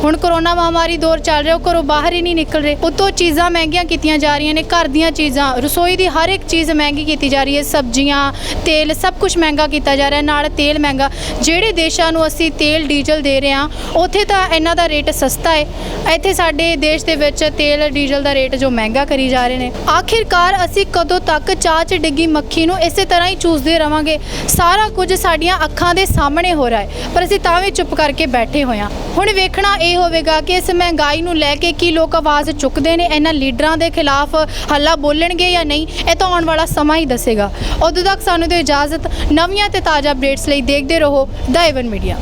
ਹੁਣ ਕਰੋਨਾ ਮਹਾਮਾਰੀ ਦੌਰ ਚੱਲ ਰਿਹਾ, ਉਹ ਘਰੋਂ ਬਾਹਰ ਹੀ ਨਹੀਂ ਨਿਕਲ ਰਹੇ। ਉੱਤੋਂ ਚੀਜ਼ਾਂ ਮਹਿੰਗੀਆਂ ਕੀਤੀਆਂ ਜਾ ਰਹੀਆਂ ਨੇ, ਘਰ ਦੀਆਂ ਚੀਜ਼ਾਂ, ਰਸੋਈ ਦੀ ਹਰ ਇੱਕ ਚੀਜ਼ ਮਹਿੰਗੀ ਕੀਤੀ ਜਾ ਰਹੀ ਹੈ। ਸਬਜ਼ੀਆਂ, ਤੇਲ, ਸਭ ਕੁਝ ਮਹਿੰਗਾ ਕੀਤਾ ਜਾ ਰਿਹਾ। ਨਾਲ ਤੇਲ ਮਹਿੰਗਾ, ਜਿਹੜੇ ਦੇਸ਼ਾਂ ਨੂੰ ਅਸੀਂ ਤੇਲ ਡੀਜ਼ਲ ਦੇ ਰਹੇ ਹਾਂ ਉੱਥੇ ਤਾਂ ਇਹਨਾਂ ਦਾ ਰੇਟ ਸਸਤਾ ਹੈ, ਇੱਥੇ ਸਾਡੇ ਦੇਸ਼ ਦੇ ਵਿੱਚ ਤੇਲ ਡੀਜ਼ਲ ਦਾ ਰੇਟ ਜੋ ਮਹਿੰਗਾ ਕਰੀ ਜਾ ਰਹੇ ਨੇ। ਆਖਿਰਕਾਰ ਅਸੀਂ ਕਦੋਂ ਤੱਕ ਚਾਹ 'ਚ ਡਿੱਗੀ ਮੱਖੀ ਨੂੰ ਇਸੇ ਤਰ੍ਹਾਂ ਹੀ ਚੂਸਦੇ ਰਵਾਂਗੇ? ਸਾਰਾ ਕੁਝ ਸਾਡੀਆਂ ਅੱਖਾਂ ਦੇ ਸਾਹਮਣੇ ਹੋ ਰਿਹਾ ਹੈ, ਪਰ ਅਸੀਂ ਤਾਂ ਵੀ ਚੁੱਪ ਕਰਕੇ ਬੈਠੇ ਹੋਏ ਹਾਂ। ਹੁਣ ਵੇਖਣਾ ਇਹ ਹੋਵੇਗਾ ਕਿ ਇਸ ਮਹਿੰਗਾਈ ਨੂੰ ਲੈ ਕੇ ਕੀ ਲੋਕ ਆਵਾਜ਼ ਚੁੱਕਦੇ ਨੇ, ਇਹਨਾਂ ਲੀਡਰਾਂ ਦੇ ਖਿਲਾਫ ਹੱਲਾ ਬੋਲਣਗੇ ਜਾਂ ਨਹੀਂ, ਇਹ ਤਾਂ ਆਉਣ ਵਾਲਾ ਸਮਾਂ ਹੀ ਦੱਸੇਗਾ। ਉਦੋਂ ਤੱਕ ਸਾਨੂੰ ਦਿਓ ਇਜਾਜ਼ਤ। ਨਵੀਆਂ ਤੇ ਤਾਜ਼ਾ ਅਪਡੇਟਸ ਲਈ ਦੇਖਦੇ ਰਹੋ ਦਾ ਏਵਨ ਮੀਡੀਆ।